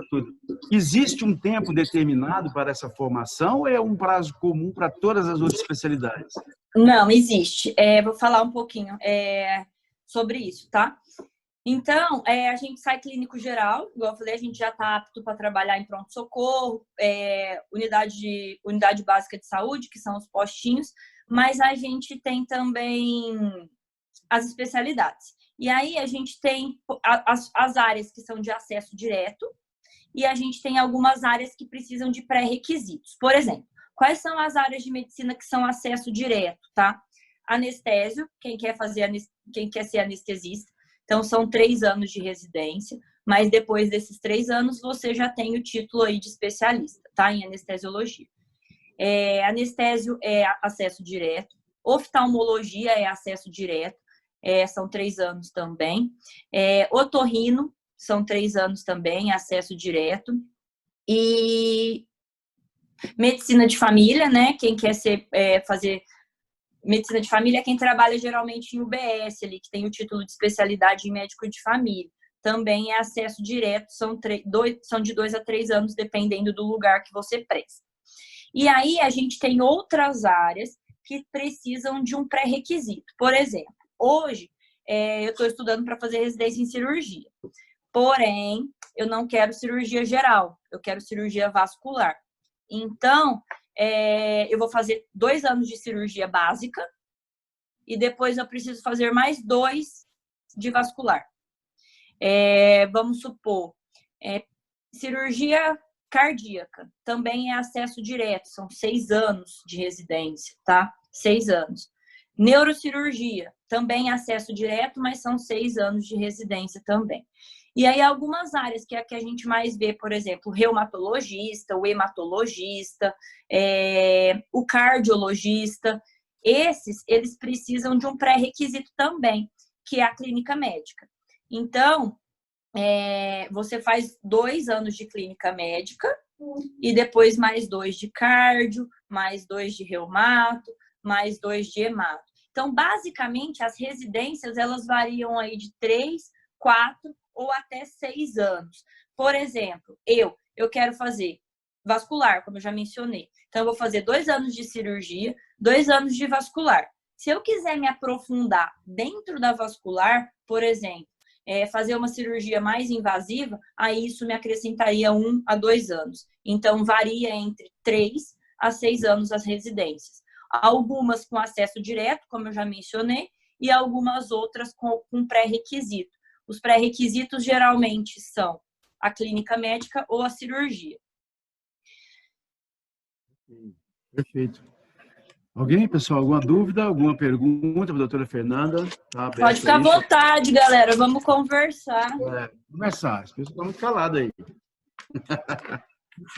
tudo. Existe um tempo determinado para essa formação ou é um prazo comum para todas as outras especialidades? Não, existe. Vou falar um pouquinho sobre isso, tá? Então, a gente sai clínico geral, igual eu falei, a gente já está apto para trabalhar em pronto-socorro, unidade básica de saúde, que são os postinhos, mas a gente tem também as especialidades. E aí a gente tem as áreas que são de acesso direto e a gente tem algumas áreas que precisam de pré-requisitos. Por exemplo, quais são as áreas de medicina que são acesso direto, tá? Anestésio, quem quer ser anestesista. Então, são 3 anos de residência, mas depois desses 3 anos, você já tem o título aí de especialista, tá? Em anestesiologia. Anestésio é acesso direto. Oftalmologia é acesso direto. são 3 anos também. Otorrino, são 3 anos também, acesso direto. E medicina de família, né? Quem quer fazer medicina de família é quem trabalha geralmente em UBS, ali, que tem o título de especialidade em médico de família. Também é acesso direto, são de 2 a 3 anos, dependendo do lugar que você presta. E aí a gente tem outras áreas que precisam de um pré-requisito. Por exemplo, hoje eu estou estudando para fazer residência em cirurgia. Porém, eu não quero cirurgia geral, eu quero cirurgia vascular. Então, eu vou fazer 2 anos de cirurgia básica e depois eu preciso fazer mais 2 de vascular. Vamos supor, cirurgia cardíaca também é acesso direto, são 6 anos de residência, tá? 6 anos. Neurocirurgia também é acesso direto, mas são 6 anos de residência também. E aí algumas áreas que é a que a gente mais vê, por exemplo, o reumatologista, o hematologista, o cardiologista, eles precisam de um pré-requisito também, que é a clínica médica. Então, você faz 2 anos de clínica médica e depois mais 2 de cardio, mais 2 de reumato, mais 2 de hemato. Então, basicamente, as residências, elas variam aí de 3, 4 ou até 6 anos. Por exemplo, eu quero fazer vascular, como eu já mencionei. Então, eu vou fazer 2 anos de cirurgia, 2 anos de vascular. Se eu quiser me aprofundar dentro da vascular, por exemplo, fazer uma cirurgia mais invasiva, aí isso me acrescentaria 1 a 2 anos. Então, varia entre 3 a 6 anos as residências. Algumas com acesso direto, como eu já mencionei, e algumas outras com pré-requisito. Os pré-requisitos geralmente são a clínica médica ou a cirurgia. Perfeito. Alguém, pessoal, alguma dúvida, alguma pergunta para a doutora Fernanda? Tá, pode ficar à vontade, galera. Vamos conversar. Conversar. As pessoas estão muito caladas aí.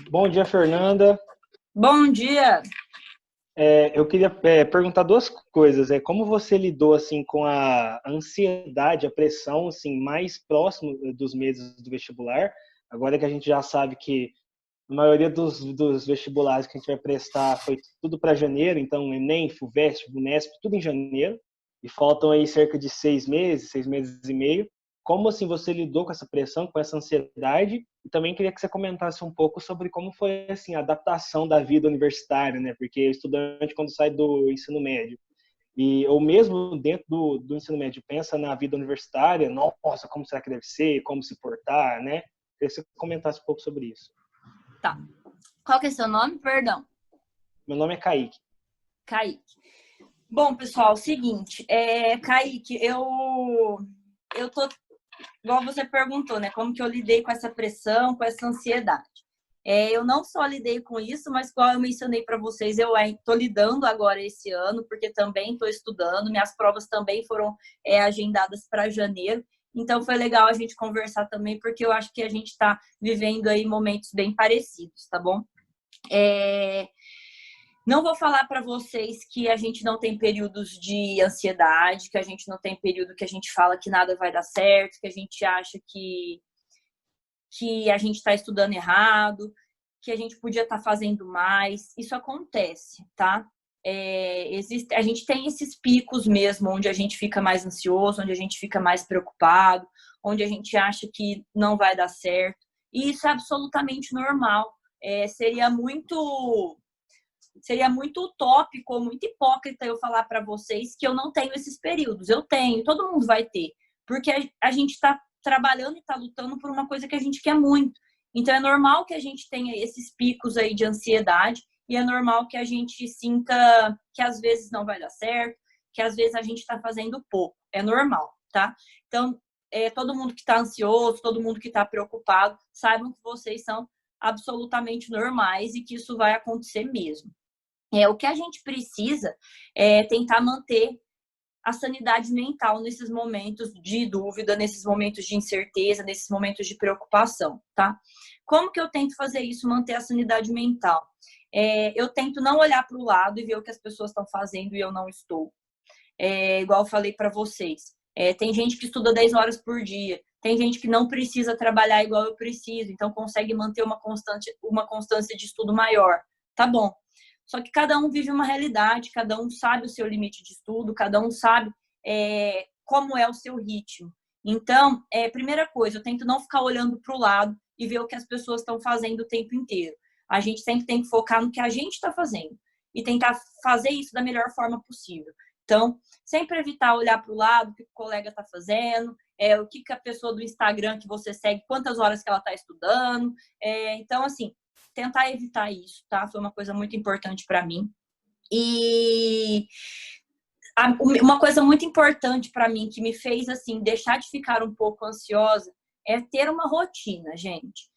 Bom dia, Fernanda. Bom dia. Eu queria perguntar 2 coisas. Como você lidou assim com a ansiedade, a pressão assim, mais próximo dos meses do vestibular? Agora que a gente já sabe que a maioria dos vestibulares que a gente vai prestar foi tudo para janeiro, então Enem, FUVEST, VUNESP, tudo em janeiro. E faltam aí cerca de 6 meses e meio. Como assim você lidou com essa pressão, com essa ansiedade? E também queria que você comentasse um pouco sobre como foi assim a adaptação da vida universitária, né? Porque o estudante quando sai do ensino médio ou mesmo dentro do ensino médio pensa na vida universitária, nossa, como será que deve ser, como se portar, né? Queria que você comentasse um pouco sobre isso. Tá. Qual que é seu nome? Perdão. Meu nome é Kaique. Kaique. Bom, pessoal, seguinte, Kaique, eu tô, igual você perguntou, né? Como que eu lidei com essa pressão, com essa ansiedade? Eu não só lidei com isso, mas igual eu mencionei para vocês, eu estou lidando agora esse ano, porque também estou estudando, minhas provas também foram agendadas para janeiro. Então, foi legal a gente conversar também, porque eu acho que a gente está vivendo aí momentos bem parecidos, tá bom? Não vou falar para vocês que a gente não tem períodos de ansiedade, que a gente não tem período que a gente fala que nada vai dar certo, que a gente acha que a gente está estudando errado, que a gente podia estar fazendo mais. Isso acontece, tá? A gente tem esses picos mesmo, onde a gente fica mais ansioso, onde a gente fica mais preocupado, onde a gente acha que não vai dar certo. E isso é absolutamente normal. Seria muito utópico, muito hipócrita eu falar para vocês que eu não tenho esses períodos. Eu tenho, todo mundo vai ter. Porque a gente está trabalhando e está lutando por uma coisa que a gente quer muito. Então, é normal que a gente tenha esses picos aí de ansiedade e é normal que a gente sinta que às vezes não vai dar certo, que às vezes a gente está fazendo pouco. É normal, tá? Então, todo mundo que está ansioso, todo mundo que está preocupado, saibam que vocês são absolutamente normais e que isso vai acontecer mesmo. O que a gente precisa é tentar manter a sanidade mental nesses momentos de dúvida, nesses momentos de incerteza, nesses momentos de preocupação, tá? Como que eu tento fazer isso, manter a sanidade mental? Eu tento não olhar para o lado e ver o que as pessoas estão fazendo e eu não estou. igual eu falei para vocês. Tem gente que estuda 10 horas por dia, tem gente que não precisa trabalhar igual eu preciso, então consegue manter uma constância de estudo maior. Tá bom. Só que cada um vive uma realidade, cada um sabe o seu limite de estudo, cada um sabe como é o seu ritmo. Então, primeira coisa, eu tento não ficar olhando para o lado e ver o que as pessoas estão fazendo o tempo inteiro. A gente sempre tem que focar no que a gente está fazendo e tentar fazer isso da melhor forma possível. Então, sempre evitar olhar para o lado, o que o colega está fazendo, o que a pessoa do Instagram que você segue, quantas horas que ela está estudando. Então, assim, tentar evitar isso, tá? Foi uma coisa muito importante para mim. E uma coisa muito importante para mim que me fez, assim, deixar de ficar um pouco ansiosa é ter uma rotina, gente.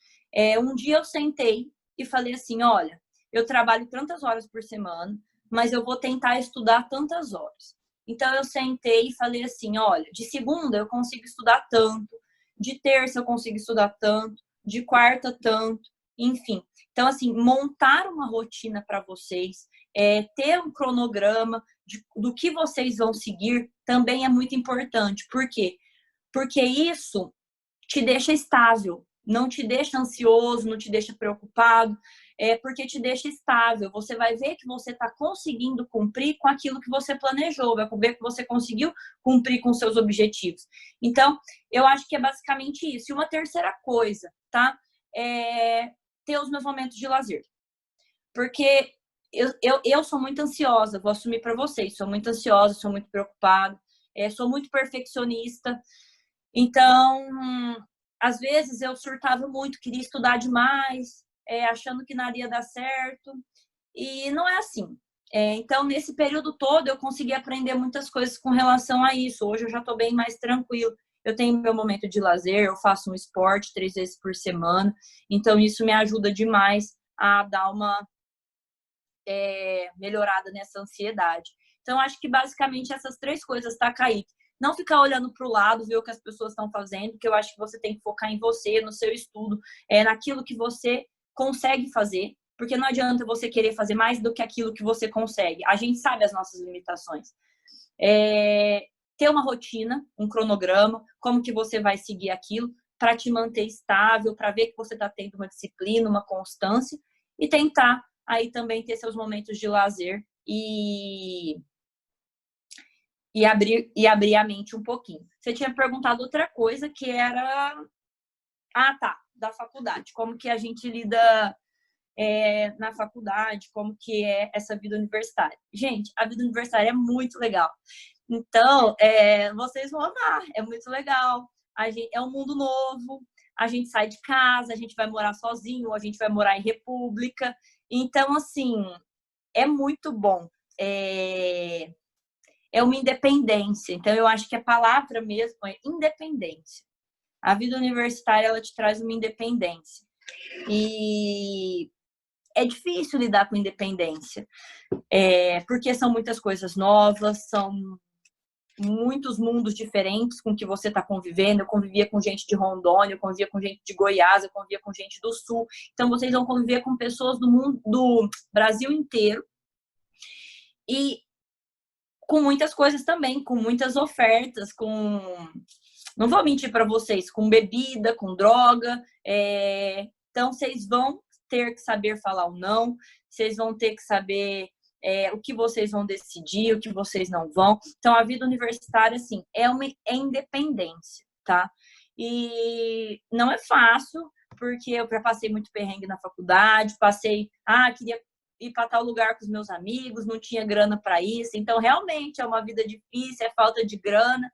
Um dia eu sentei e falei assim, olha, eu trabalho tantas horas por semana, mas eu vou tentar estudar tantas horas. Então, eu sentei e falei assim, olha, de segunda eu consigo estudar tanto, de terça eu consigo estudar tanto, de quarta tanto, enfim. Então, assim, montar uma rotina para vocês, ter um cronograma do que vocês vão seguir também é muito importante. Por quê? Porque isso te deixa estável, não te deixa ansioso, não te deixa preocupado, porque te deixa estável. Você vai ver que você está conseguindo cumprir com aquilo que você planejou, vai ver que você conseguiu cumprir com seus objetivos. Então, eu acho que é basicamente isso. E uma terceira coisa, tá? Ter os meus momentos de lazer. Porque eu sou muito ansiosa, vou assumir para vocês, sou muito ansiosa, sou muito preocupada, sou muito perfeccionista. Então, às vezes eu surtava muito, queria estudar demais, achando que nada ia dar certo. E não é assim. Então, nesse período todo, eu consegui aprender muitas coisas com relação a isso. Hoje eu já estou bem mais tranquilo. Eu tenho meu momento de lazer, eu faço um esporte 3 vezes por semana. Então, isso me ajuda demais a dar uma melhorada nessa ansiedade. Então, acho que basicamente essas 3 coisas, tá, Kaique? Não ficar olhando para o lado, ver o que as pessoas estão fazendo, que eu acho que você tem que focar em você, no seu estudo, naquilo que você consegue fazer, porque não adianta você querer fazer mais do que aquilo que você consegue. A gente sabe as nossas limitações. Ter uma rotina, um cronograma, como que você vai seguir aquilo para te manter estável, para ver que você está tendo uma disciplina, uma constância, e tentar aí também ter seus momentos de lazer e abrir a mente um pouquinho. Você tinha perguntado outra coisa, que era... da faculdade. Como que a gente lida na faculdade, como que é essa vida universitária. Gente, a vida universitária é muito legal. Então, vocês vão amar, é muito legal. É um mundo novo, a gente sai de casa, a gente vai morar sozinho, a gente vai morar em república. Então, assim, é muito bom. Uma independência. Então, eu acho que a palavra mesmo é independência. A vida universitária, ela te traz uma independência. E é difícil lidar com independência, porque são muitas coisas novas, são muitos mundos diferentes com que você está convivendo. Eu convivia com gente de Rondônia, eu convivia com gente de Goiás, eu convivia com gente do Sul. Então, vocês vão conviver com pessoas do mundo, do Brasil inteiro. E com muitas coisas também, com muitas ofertas, não vou mentir para vocês, com bebida, com droga. Então, vocês vão ter que saber falar o não, vocês vão ter que saber o que vocês vão decidir, o que vocês não vão. Então, a vida universitária, assim, é independência, tá? E não é fácil, porque eu já passei muito perrengue na faculdade, queria ir para tal lugar com os meus amigos, não tinha grana para isso. Então, realmente, é uma vida difícil, é falta de grana,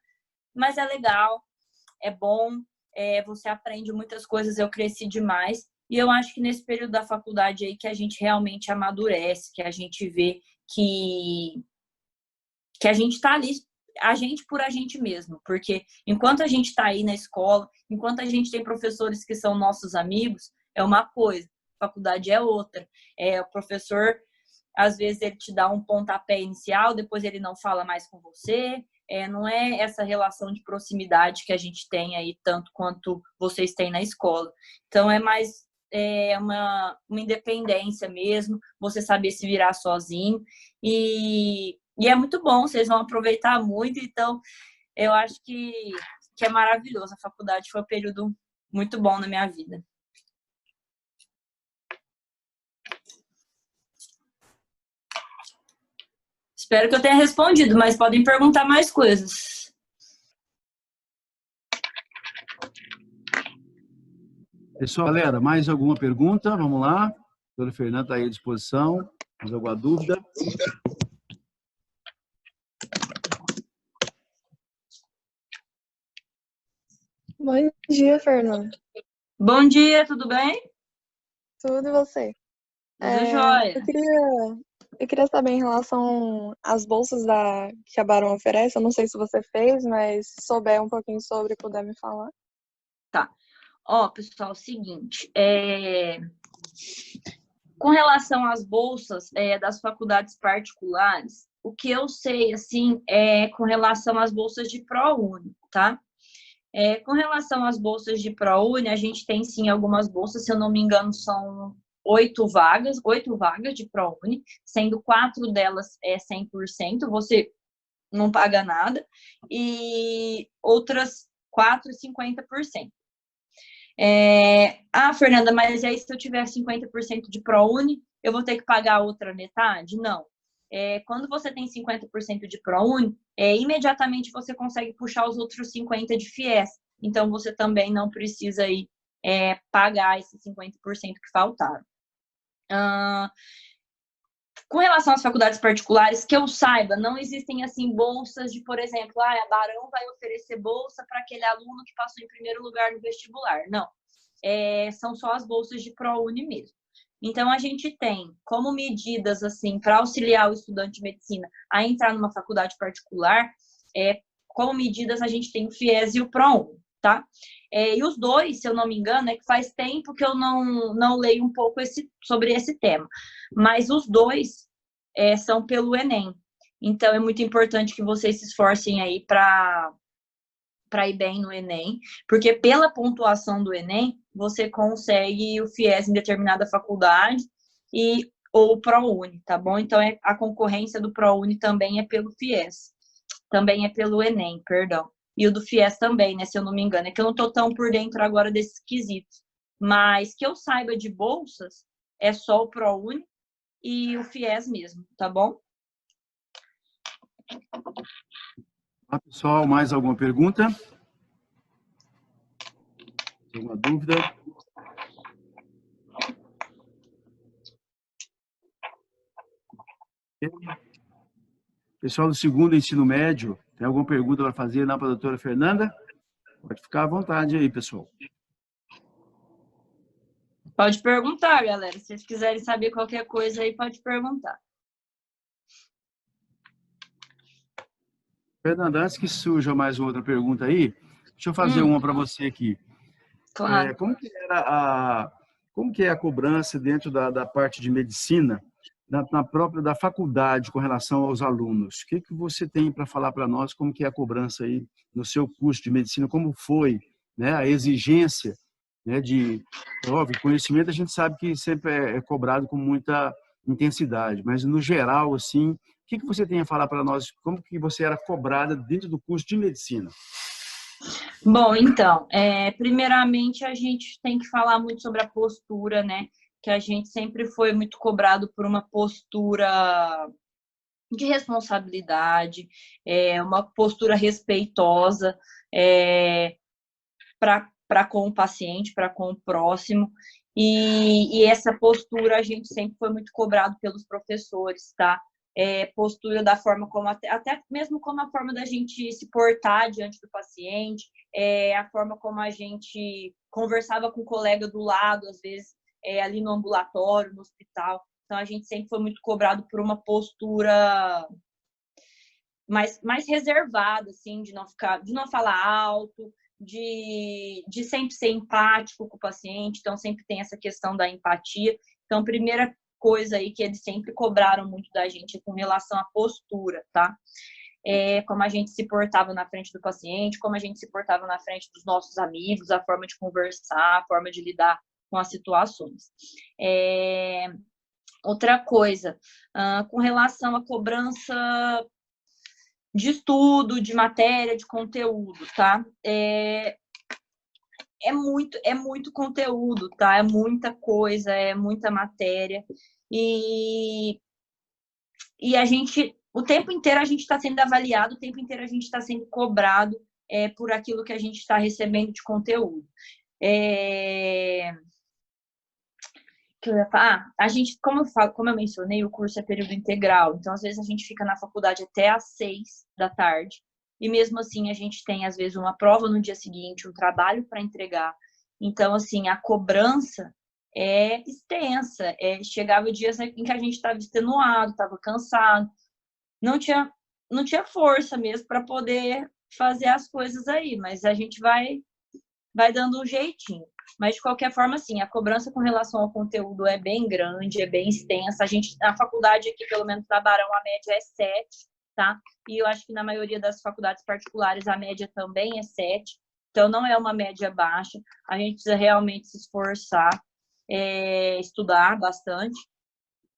mas é legal, é bom, você aprende muitas coisas, eu cresci demais. E eu acho que nesse período da faculdade aí que a gente realmente amadurece, que a gente vê que a gente está ali, a gente por a gente mesmo. Porque enquanto a gente está aí na escola, enquanto a gente tem professores que são nossos amigos, é uma coisa, a faculdade é outra. O professor, às vezes, ele te dá um pontapé inicial, depois ele não fala mais com você. Não é essa relação de proximidade que a gente tem aí, tanto quanto vocês têm na escola. Então, é mais uma independência mesmo, você saber se virar sozinho. E E é muito bom, vocês vão aproveitar muito, então eu acho que é maravilhoso. A faculdade foi um período muito bom na minha vida. Espero que eu tenha respondido, mas podem perguntar mais coisas. Pessoal, galera, mais alguma pergunta? Vamos lá. A doutora Fernanda está aí à disposição. Mais alguma dúvida? Bom dia, Fernanda. Bom dia, tudo bem? Tudo e você? Tudo jóia. Eu queria saber em relação às bolsas que a Barão oferece. Eu não sei se você fez, mas se souber um pouquinho sobre, puder me falar. Tá. Ó, pessoal, seguinte, com relação às bolsas das faculdades particulares, o que eu sei, assim, é com relação às bolsas de ProUni, tá? Com relação às bolsas de ProUni, a gente tem, sim, algumas bolsas, se eu não me engano, são 8 vagas de ProUni, sendo 4 delas 100%, você não paga nada, e outras 4, 50%. Fernanda, mas aí se eu tiver 50% de ProUni, eu vou ter que pagar a outra metade? Não. Quando você tem 50% de ProUni, imediatamente você consegue puxar os outros 50% de FIES. Então, você também não precisa aí, pagar esses 50% que faltaram. Com relação às faculdades particulares, que eu saiba, não existem, assim, bolsas de, por exemplo, a Barão vai oferecer bolsa para aquele aluno que passou em primeiro lugar no vestibular. Não. São só as bolsas de ProUni mesmo. Então, a gente tem como medidas, assim, para auxiliar o estudante de medicina a entrar numa faculdade particular, como medidas a gente tem o FIES e o ProUni, tá? E os dois, se eu não me engano, que faz tempo que eu não leio um pouco sobre esse tema, mas os dois são pelo Enem. Então, é muito importante que vocês se esforcem aí para ir bem no Enem, porque pela pontuação do Enem, você consegue o FIES em determinada faculdade ou o ProUni, tá bom? Então, a concorrência do ProUni também é pelo FIES, também é pelo Enem, perdão. E o do FIES também, né, se eu não me engano. É que eu não tô tão por dentro agora desses quesitos. Mas que eu saiba de bolsas, é só o ProUni e o FIES mesmo, tá bom? Pessoal, mais alguma pergunta? Alguma dúvida? Pessoal do segundo ensino médio, tem alguma pergunta para fazer lá para a doutora Fernanda? Pode ficar à vontade aí, pessoal. Pode perguntar, galera. Se vocês quiserem saber qualquer coisa aí, pode perguntar. Fernanda, antes que surja mais uma outra pergunta aí, deixa eu fazer uma para você aqui. Claro. Como que é a cobrança dentro da parte de medicina, na própria da faculdade, com relação aos alunos? O que você tem para falar para nós? Como que é a cobrança aí no seu curso de medicina? Como foi, né, a exigência, né, óbvio, conhecimento a gente sabe que sempre é cobrado com muita intensidade, mas no geral, assim, o que você tem a falar para nós? Como que você era cobrada dentro do curso de medicina? Bom, então, primeiramente a gente tem que falar muito sobre a postura, né? Que a gente sempre foi muito cobrado por uma postura de responsabilidade, uma postura respeitosa para com o paciente, para com o próximo. E essa postura a gente sempre foi muito cobrado pelos professores, tá? Postura da forma como, até mesmo como a forma da gente se portar diante do paciente, a forma como a gente conversava com o colega do lado, às vezes, ali no ambulatório, no hospital. Então, a gente sempre foi muito cobrado por uma postura mais reservada, assim, de não falar alto, de sempre ser empático com o paciente. Então, sempre tem essa questão da empatia. Então, primeira coisa aí que eles sempre cobraram muito da gente com relação à postura, tá? Como a gente se portava na frente do paciente, como a gente se portava na frente dos nossos amigos, a forma de conversar, a forma de lidar com as situações. Outra coisa, com relação à cobrança de estudo, de matéria, de conteúdo, tá? É muito conteúdo, tá? É muita coisa, é muita matéria. E a gente, o tempo inteiro a gente está sendo avaliado, o tempo inteiro a gente está sendo cobrado por aquilo que a gente está recebendo de conteúdo. Que eu ia falar? A gente, como eu mencionei, o curso é período integral, então às vezes a gente fica na faculdade até às 6 da tarde, e mesmo assim a gente tem às vezes uma prova no dia seguinte, um trabalho para entregar. Então, assim, a cobrança é extensa. Chegava dias em que a gente estava extenuado, estava cansado, não tinha força mesmo para poder fazer as coisas aí, mas a gente vai dando um jeitinho. Mas, de qualquer forma, assim, a cobrança com relação ao conteúdo é bem grande, é bem extensa. A faculdade aqui, pelo menos na Barão, a média é 7, tá? E eu acho que na maioria das faculdades particulares a média também é 7. Então, não é uma média baixa. A gente precisa realmente se esforçar, estudar bastante.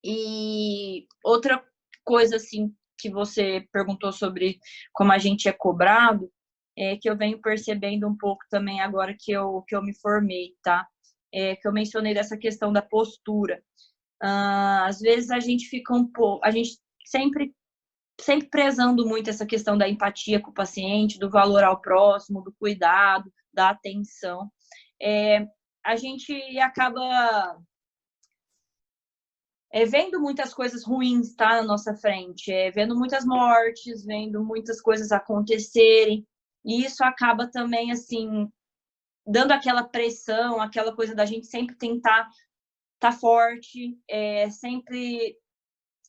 E outra coisa, assim, que você perguntou sobre como a gente é cobrado, que eu venho percebendo um pouco também agora que eu me formei, tá? Que eu mencionei dessa questão da postura. Às vezes a gente fica a gente sempre prezando muito essa questão da empatia com o paciente, do valor ao próximo, do cuidado, da atenção. A gente acaba vendo muitas coisas ruins, tá, na nossa frente, vendo muitas mortes, vendo muitas coisas acontecerem, e isso acaba também, assim, dando aquela pressão, aquela coisa da gente sempre tentar estar forte, sempre,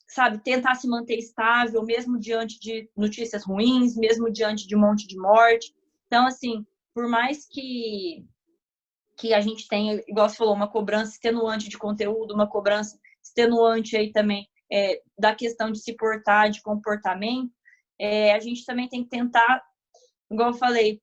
sabe, tentar se manter estável, mesmo diante de notícias ruins, mesmo diante de um monte de morte. Então, assim, por mais que a gente tenha, igual você falou, uma cobrança extenuante de conteúdo, uma cobrança extenuante aí também da questão de se portar, de comportamento, a gente também tem que tentar, igual eu falei,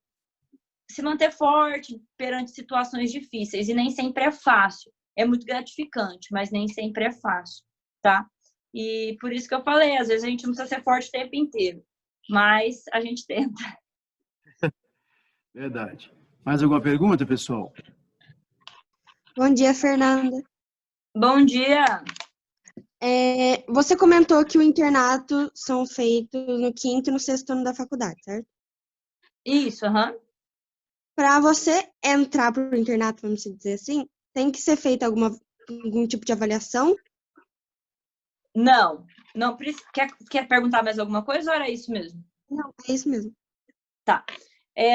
se manter forte perante situações difíceis, e nem sempre é fácil. É muito gratificante, mas nem sempre é fácil, tá? E por isso que eu falei, às vezes a gente não precisa ser forte o tempo inteiro, mas a gente tenta. Verdade. Mais alguma pergunta, pessoal? Bom dia, Fernanda. Bom dia! Você comentou que o internato são feitos no 5º e no 6º ano da faculdade, certo? Isso, aham. Para você entrar para o internato, vamos dizer assim, tem que ser feita algum tipo de avaliação? Não precisa. Quer perguntar mais alguma coisa ou era isso mesmo? Não, é isso mesmo. Tá.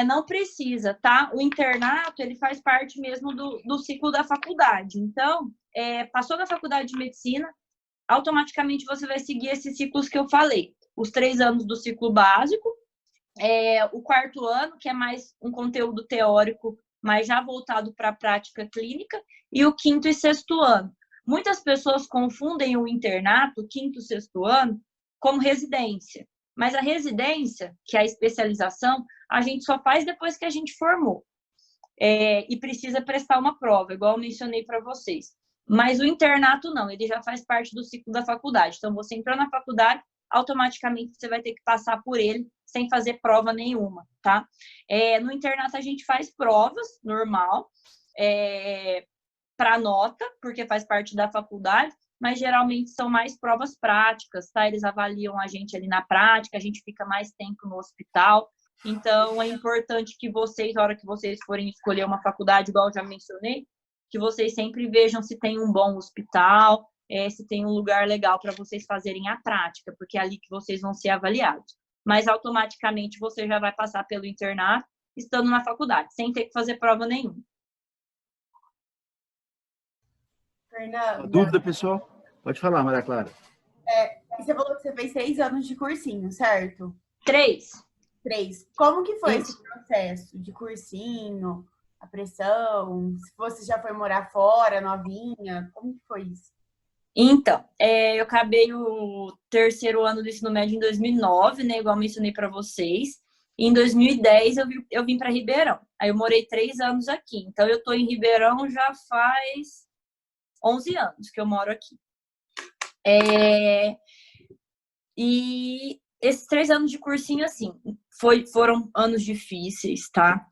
Não precisa, tá? O internato, ele faz parte mesmo do ciclo da faculdade. Então, passou da faculdade de medicina, automaticamente você vai seguir esses ciclos que eu falei. Os 3 anos do ciclo básico, o 4º ano, que é mais um conteúdo teórico, mas já voltado para a prática clínica, e o 5º e 6º ano. Muitas pessoas confundem o internato, o 5º e 6º ano, como residência. Mas a residência, que é a especialização, a gente só faz depois que a gente formou. E precisa prestar uma prova, igual eu mencionei para vocês. Mas o internato não, ele já faz parte do ciclo da faculdade. Então, você entrou na faculdade, automaticamente você vai ter que passar por ele sem fazer prova nenhuma, tá? No internato a gente faz provas, normal, para nota, porque faz parte da faculdade, mas geralmente são mais provas práticas, tá? Eles avaliam a gente ali na prática, a gente fica mais tempo no hospital. Então, é importante que vocês, na hora que vocês forem escolher uma faculdade, igual eu já mencionei, que vocês sempre vejam se tem um bom hospital, se tem um lugar legal para vocês fazerem a prática, porque é ali que vocês vão ser avaliados. Mas, automaticamente, você já vai passar pelo internato, estando na faculdade, sem ter que fazer prova nenhuma. Fernanda, Dúvida, pessoal? Pode falar, Maria Clara. você falou que você fez 6 anos de cursinho, certo? 3. 3. Como que foi Isso. esse processo de cursinho, a pressão? Se você já foi morar fora, novinha, como que foi isso? Então, eu acabei o 3º ano do ensino médio em 2009, né? Igual eu mencionei para vocês. E em 2010 eu vim para Ribeirão. Aí eu morei 3 anos aqui. Então, eu estou em Ribeirão já faz 11 anos que eu moro aqui. E esses 3 anos de cursinho, assim, foram anos difíceis, tá?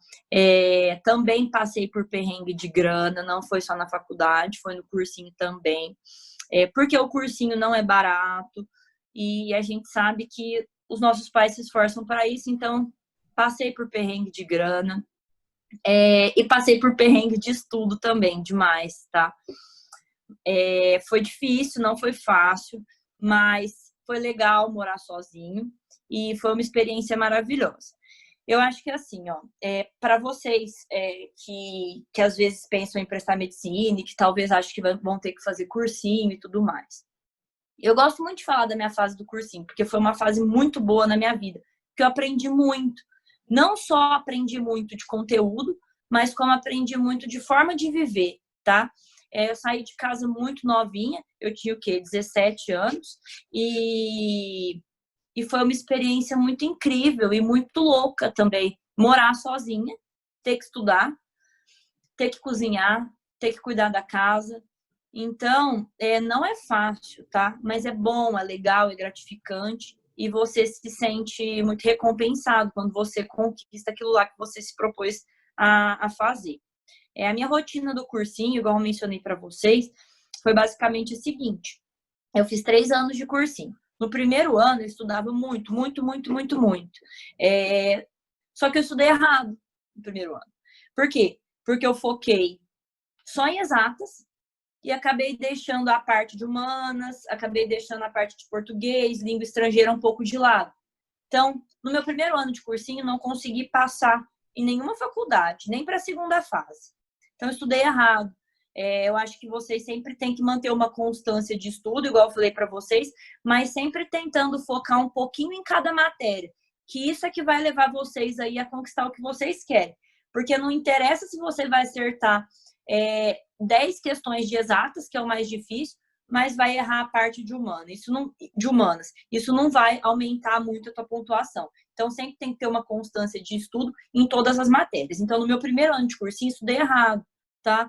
Também passei por perrengue de grana, não foi só na faculdade, foi no cursinho também. Porque o cursinho não é barato e a gente sabe que os nossos pais se esforçam para isso, então passei por perrengue de grana e passei por perrengue de estudo também, demais, tá? Foi difícil, não foi fácil, mas foi legal morar sozinho e foi uma experiência maravilhosa. Eu acho que assim, ó, para vocês que às vezes pensam em prestar medicina e que talvez achem que vão ter que fazer cursinho e tudo mais. Eu gosto muito de falar da minha fase do cursinho, porque foi uma fase muito boa na minha vida, que eu aprendi muito. Não só aprendi muito de conteúdo, mas como aprendi muito de forma de viver, tá? Eu saí de casa muito novinha, eu tinha o quê? 17 anos, e foi uma experiência muito incrível e muito louca também. Morar sozinha, ter que estudar, ter que cozinhar, ter que cuidar da casa. Então, não é fácil, tá? Mas é bom, é legal, é gratificante e você se sente muito recompensado quando você conquista aquilo lá que você se propôs a fazer. A minha rotina do cursinho, igual eu mencionei para vocês, foi basicamente o seguinte. Eu fiz 3 anos de cursinho. No primeiro ano, eu estudava muito, muito, muito, muito, muito. Só que eu estudei errado no primeiro ano. Por quê? Porque eu foquei só em exatas e acabei deixando a parte de humanas, acabei deixando a parte de português, língua estrangeira um pouco de lado. Então, no meu primeiro ano de cursinho, não consegui passar em nenhuma faculdade, nem para a segunda fase. Então, eu estudei errado. Eu acho que vocês sempre têm que manter uma constância de estudo, igual eu falei para vocês, mas sempre tentando focar um pouquinho em cada matéria, que isso é que vai levar vocês aí a conquistar o que vocês querem. Porque não interessa se você vai acertar 10 questões de exatas, que é o mais difícil, mas vai errar a parte de humanas. Isso não vai aumentar muito a tua pontuação. Então, sempre tem que ter uma constância de estudo em todas as matérias. Então, no meu primeiro ano de cursinho, estudei errado, tá?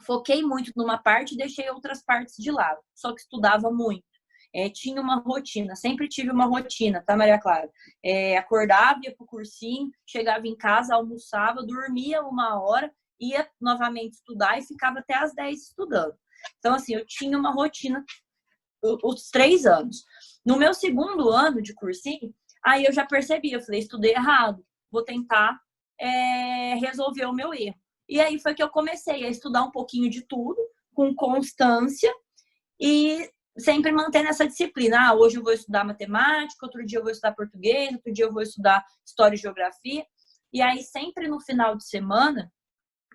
Foquei muito numa parte e deixei outras partes de lado. Só que estudava muito. Tinha uma rotina, sempre tive uma rotina, tá, Maria Clara? Acordava, ia pro cursinho, chegava em casa, almoçava, dormia 1 hora, ia novamente estudar e ficava até às 10 estudando. Então, assim, eu tinha uma rotina os 3 anos. No meu segundo ano de cursinho, aí eu já percebi, eu falei, estudei errado, vou tentar resolver o meu erro. E aí foi que eu comecei a estudar um pouquinho de tudo, com constância, e sempre mantendo essa disciplina. Hoje eu vou estudar matemática, outro dia eu vou estudar português, outro dia eu vou estudar história e geografia. E aí, sempre no final de semana,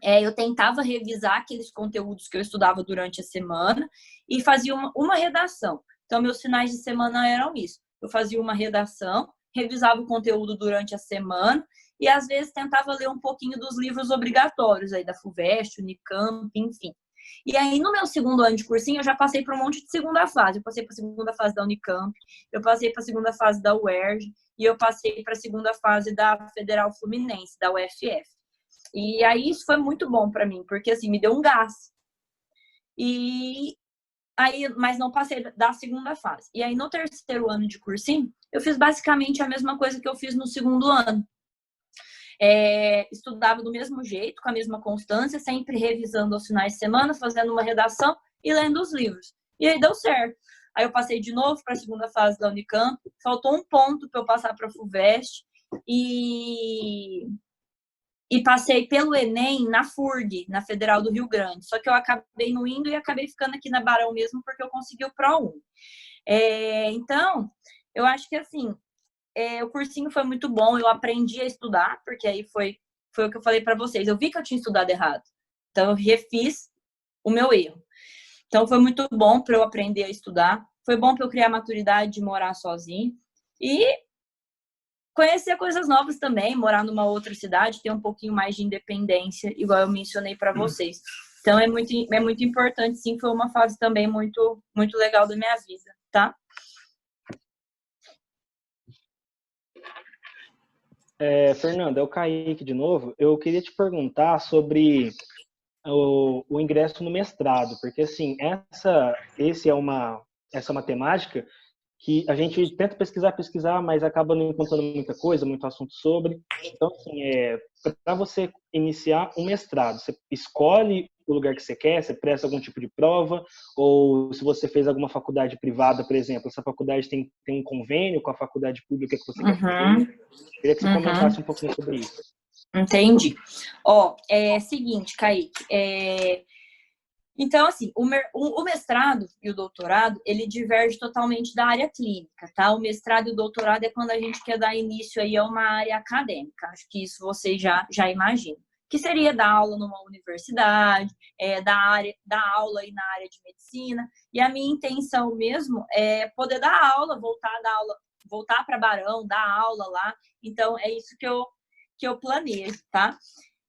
eu tentava revisar aqueles conteúdos que eu estudava durante a semana e fazia uma redação. Então, meus finais de semana eram isso. Eu fazia uma redação, revisava o conteúdo durante a semana e, às vezes, tentava ler um pouquinho dos livros obrigatórios aí da FUVEST, Unicamp, enfim. E aí, no meu segundo ano de cursinho, eu já passei por um monte de segunda fase. Eu passei para a segunda fase da Unicamp, eu passei para a segunda fase da UERJ e eu passei para a segunda fase da Federal Fluminense, da UFF. E aí isso foi muito bom para mim, porque assim, me deu um gás. E aí, mas não passei da segunda fase. E aí, no terceiro ano de cursinho, eu fiz basicamente a mesma coisa que eu fiz no segundo ano. Estudava do mesmo jeito, com a mesma constância, sempre revisando aos finais de semana, fazendo uma redação e lendo os livros. E aí deu certo. Aí eu passei de novo para a segunda fase da Unicamp, faltou um ponto para eu passar para a FUVEST e passei pelo Enem na FURG, na Federal do Rio Grande. Só que eu acabei não indo e acabei ficando aqui na Barão mesmo, porque eu consegui o ProUni. Então, eu acho que assim, o cursinho foi muito bom, eu aprendi a estudar, porque aí foi o que eu falei para vocês. Eu vi que eu tinha estudado errado. Então, eu refiz o meu erro. Então, foi muito bom para eu aprender a estudar. Foi bom para eu criar a maturidade de morar sozinho. E conhecer coisas novas também, morar numa outra cidade, ter um pouquinho mais de independência, igual eu mencionei para vocês. Então, é muito importante, sim, foi uma fase também muito, muito legal da minha vida, tá? Fernanda, eu caí aqui de novo. Eu queria te perguntar sobre o ingresso no mestrado, porque assim, essa matemática que a gente tenta pesquisar, mas acaba não encontrando muita coisa, muito assunto sobre. Então, assim, para você iniciar um mestrado, você escolhe o lugar que você quer, você presta algum tipo de prova, ou se você fez alguma faculdade privada, por exemplo, essa faculdade tem um convênio com a faculdade pública que você quer fazer. Queria que você comentasse um pouquinho sobre isso. Entendi. Ó, seguinte, Kaique, então, assim, o mestrado e o doutorado, ele diverge totalmente da área clínica, tá? O mestrado e o doutorado é quando a gente quer dar início aí a uma área acadêmica. Acho que isso vocês já imaginam. Que seria dar aula numa universidade, dar aula aí na área de medicina. E a minha intenção mesmo é poder dar aula, voltar para Barão, dar aula lá. Então, é isso que eu planejo, tá?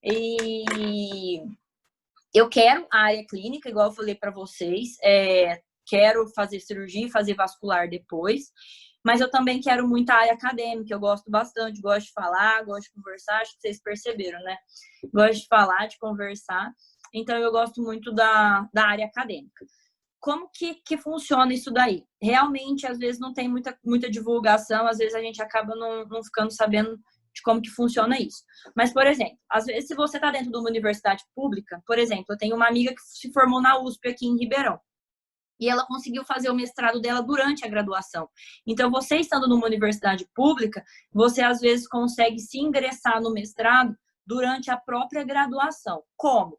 E eu quero a área clínica, igual eu falei para vocês, quero fazer cirurgia, fazer vascular depois, mas eu também quero muita área acadêmica, eu gosto bastante, gosto de falar, gosto de conversar, acho que vocês perceberam, né? Gosto de falar, de conversar, então eu gosto muito da área acadêmica. Como que funciona isso daí? Realmente, às vezes, não tem muita divulgação, às vezes a gente acaba não ficando sabendo de como que funciona isso. Mas, por exemplo, às vezes, se você está dentro de uma universidade pública, por exemplo, eu tenho uma amiga que se formou na USP aqui em Ribeirão, e ela conseguiu fazer o mestrado dela durante a graduação. Então, você estando numa universidade pública, você, às vezes, consegue se ingressar no mestrado durante a própria graduação. Como?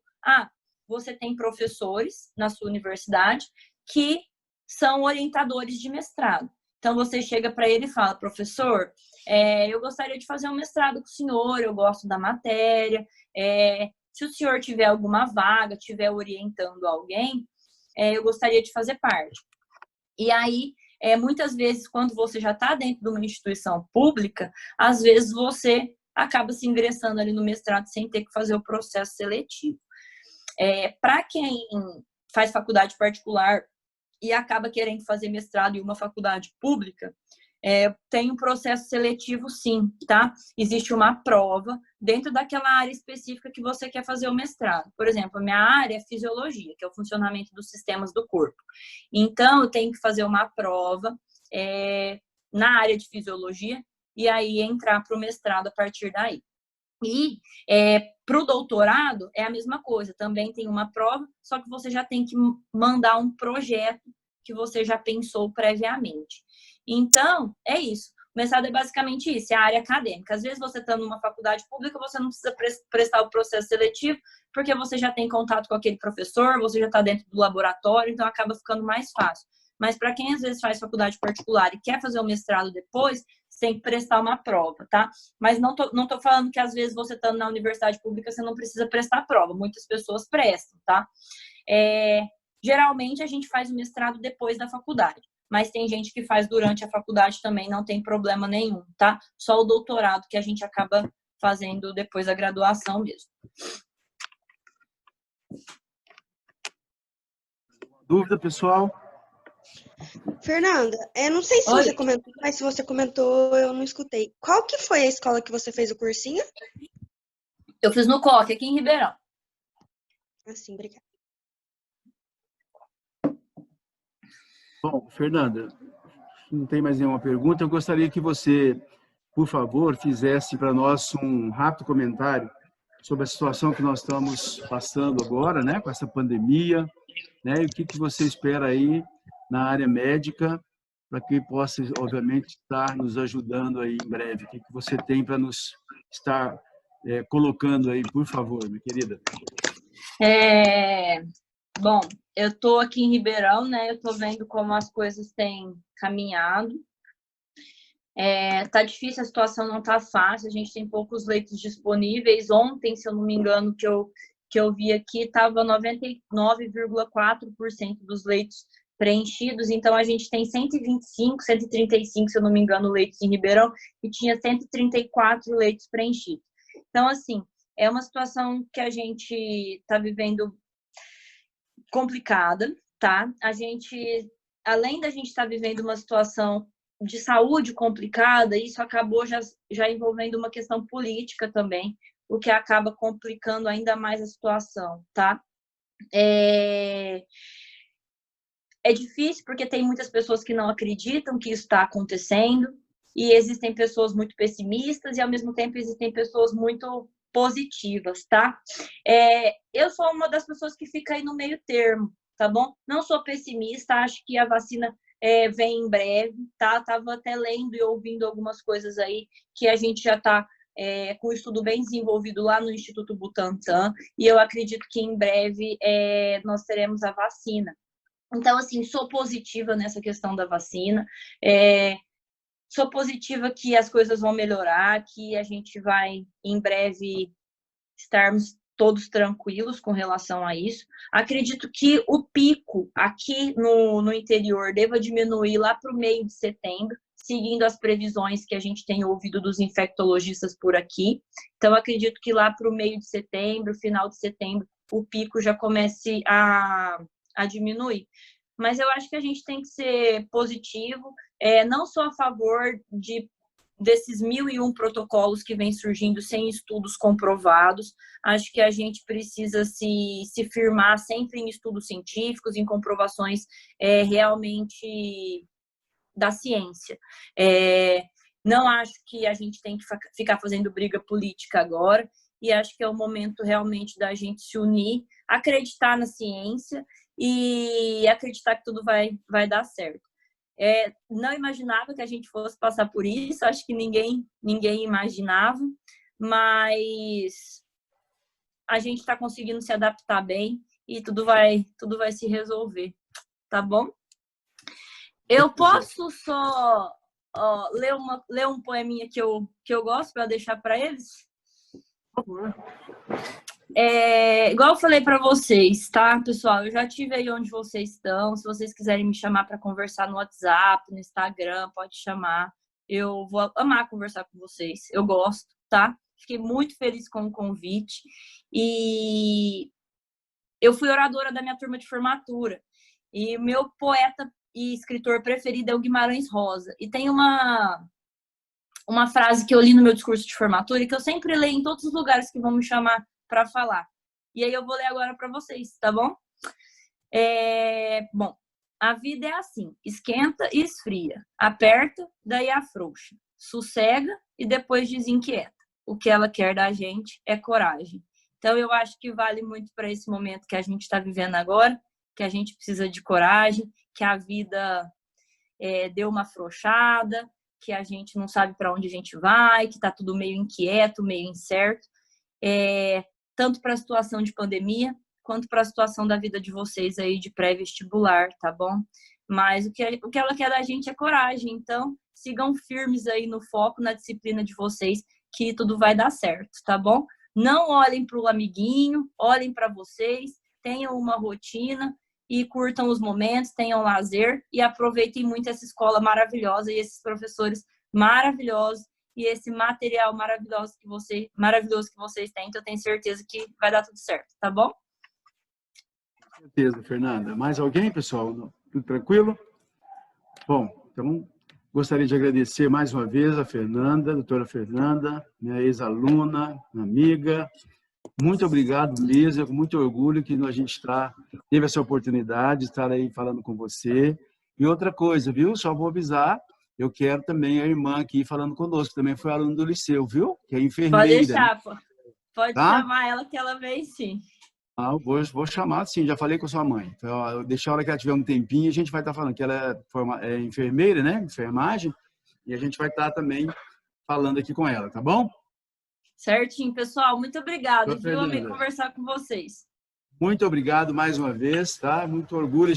Você tem professores na sua universidade que são orientadores de mestrado. Então, você chega para ele e fala, professor, eu gostaria de fazer um mestrado com o senhor, eu gosto da matéria, se o senhor tiver alguma vaga, estiver orientando alguém, eu gostaria de fazer parte. E aí, muitas vezes, quando você já está dentro de uma instituição pública, às vezes você acaba se ingressando ali no mestrado sem ter que fazer o processo seletivo. Para quem faz faculdade particular e acaba querendo fazer mestrado em uma faculdade pública, tem um processo seletivo, sim, tá? Existe uma prova dentro daquela área específica que você quer fazer o mestrado. Por exemplo, a minha área é fisiologia, que é o funcionamento dos sistemas do corpo. Então, eu tenho que fazer uma prova na área de fisiologia e aí entrar para o mestrado a partir daí. E para o doutorado é a mesma coisa, também tem uma prova, só que você já tem que mandar um projeto que você já pensou previamente. Então, é isso. O mestrado é basicamente isso, é a área acadêmica. Às vezes você está numa faculdade pública, você não precisa prestar o processo seletivo, porque você já tem contato com aquele professor, você já está dentro do laboratório, então acaba ficando mais fácil. Mas para quem às vezes faz faculdade particular e quer fazer o mestrado depois, você tem que prestar uma prova, tá? Mas não tô falando que às vezes você estando na universidade pública, você não precisa prestar prova. Muitas pessoas prestam, tá? Geralmente a gente faz o mestrado depois da faculdade, mas tem gente que faz durante a faculdade também, não tem problema nenhum, tá? Só o doutorado que a gente acaba fazendo depois da graduação mesmo. Dúvida, pessoal? Fernanda, eu não sei se Oi. você comentou, mas se você comentou, eu não escutei. Qual que foi a escola que você fez o cursinho? Eu fiz no COC, aqui em Ribeirão. Assim, obrigada. Bom, Fernanda, não tem mais nenhuma pergunta. Eu gostaria que você, por favor, fizesse para nós um rápido comentário sobre a situação que nós estamos passando agora, né, com essa pandemia, né, e o que você espera aí na área médica para que possa, obviamente, estar nos ajudando aí em breve. O que você tem para nos estar colocando aí, por favor, minha querida? Bom, eu estou aqui em Ribeirão, né? Eu estou vendo como as coisas têm caminhado. Tá difícil, a situação não tá fácil, a gente tem poucos leitos disponíveis. Ontem, se eu não me engano, que eu vi aqui, estava 99,4% dos leitos preenchidos, então a gente tem 125, 135, se eu não me engano, leitos em Ribeirão, e tinha 134 leitos preenchidos. Então, assim, é uma situação que a gente está vivendo complicada, tá? A gente, além da gente estar vivendo uma situação de saúde complicada, isso acabou já envolvendo uma questão política também, o que acaba complicando ainda mais a situação, tá? É difícil porque tem muitas pessoas que não acreditam que isso está acontecendo e existem pessoas muito pessimistas e, ao mesmo tempo, existem pessoas muito positivas, tá? Eu sou uma das pessoas que fica aí no meio termo, tá bom? Não sou pessimista, acho que a vacina vem em breve, tá? Tava até lendo e ouvindo algumas coisas aí que a gente já tá com um estudo bem desenvolvido lá no Instituto Butantan, e eu acredito que em breve nós teremos a vacina. Então, assim, sou positiva nessa questão da vacina, sou positiva que as coisas vão melhorar, que a gente vai, em breve, estarmos todos tranquilos com relação a isso. Acredito que o pico aqui no interior deva diminuir lá para o meio de setembro, seguindo as previsões que a gente tem ouvido dos infectologistas por aqui. Então, acredito que lá para o meio de setembro, final de setembro, o pico já comece a diminuir. Mas eu acho que a gente tem que ser positivo, não sou a favor desses 1001 protocolos que vêm surgindo sem estudos comprovados. Acho que a gente precisa se firmar sempre em estudos científicos, em comprovações realmente da ciência. Não acho que a gente tem que ficar fazendo briga política agora, e acho que é o momento realmente da gente se unir, acreditar na ciência e acreditar que tudo vai dar certo. Não imaginava que a gente fosse passar por isso, acho que ninguém imaginava, mas a gente está conseguindo se adaptar bem e tudo vai se resolver, tá bom? Eu posso só ler um poeminha que eu gosto para deixar para eles? Por favor. Igual eu falei para vocês, tá, pessoal? Eu já estive aí onde vocês estão. Se vocês quiserem me chamar para conversar no WhatsApp, no Instagram, pode chamar. Eu vou amar conversar com vocês. Eu gosto, tá? Fiquei muito feliz com o convite. E eu fui oradora da minha turma de formatura. E o meu poeta e escritor preferido é o Guimarães Rosa. E tem uma frase que eu li no meu discurso de formatura e que eu sempre leio em todos os lugares que vão me chamar para falar. E aí eu vou ler agora para vocês, tá bom? Bom, a vida é assim, esquenta e esfria, aperta, daí afrouxa, sossega e depois desinquieta. O que ela quer da gente é coragem. Então eu acho que vale muito para esse momento que a gente está vivendo agora, que a gente precisa de coragem, que a vida deu uma afrouxada, que a gente não sabe para onde a gente vai, que está tudo meio inquieto, meio incerto. Tanto para a situação de pandemia, quanto para a situação da vida de vocês aí de pré-vestibular, tá bom? Mas o que ela quer da gente é coragem, então sigam firmes aí no foco, na disciplina de vocês, que tudo vai dar certo, tá bom? Não olhem para o amiguinho, olhem para vocês, tenham uma rotina e curtam os momentos, tenham lazer e aproveitem muito essa escola maravilhosa e esses professores maravilhosos e esse material maravilhoso que vocês têm, que eu tenho certeza que vai dar tudo certo, tá bom? Com certeza, Fernanda. Mais alguém, pessoal? Tudo tranquilo? Bom, então, gostaria de agradecer mais uma vez a Fernanda, a doutora Fernanda, minha ex-aluna, amiga. Muito obrigado mesmo, é com muito orgulho que a gente teve essa oportunidade de estar aí falando com você. E outra coisa, viu? Só vou avisar, eu quero também a irmã aqui falando conosco, também foi aluna do liceu, viu? Que é enfermeira. Pode deixar, pô. Pode tá? chamar ela que ela vem sim. Vou chamar sim, já falei com a sua mãe. Então, deixa a hora que ela tiver um tempinho, a gente vai estar falando que ela é enfermeira, né? Enfermagem, e a gente vai estar também falando aqui com ela, tá bom? Certinho, pessoal. Muito obrigada. Fernanda, Eu amei conversar com vocês. muito obrigado mais uma vez, tá? Muito orgulho.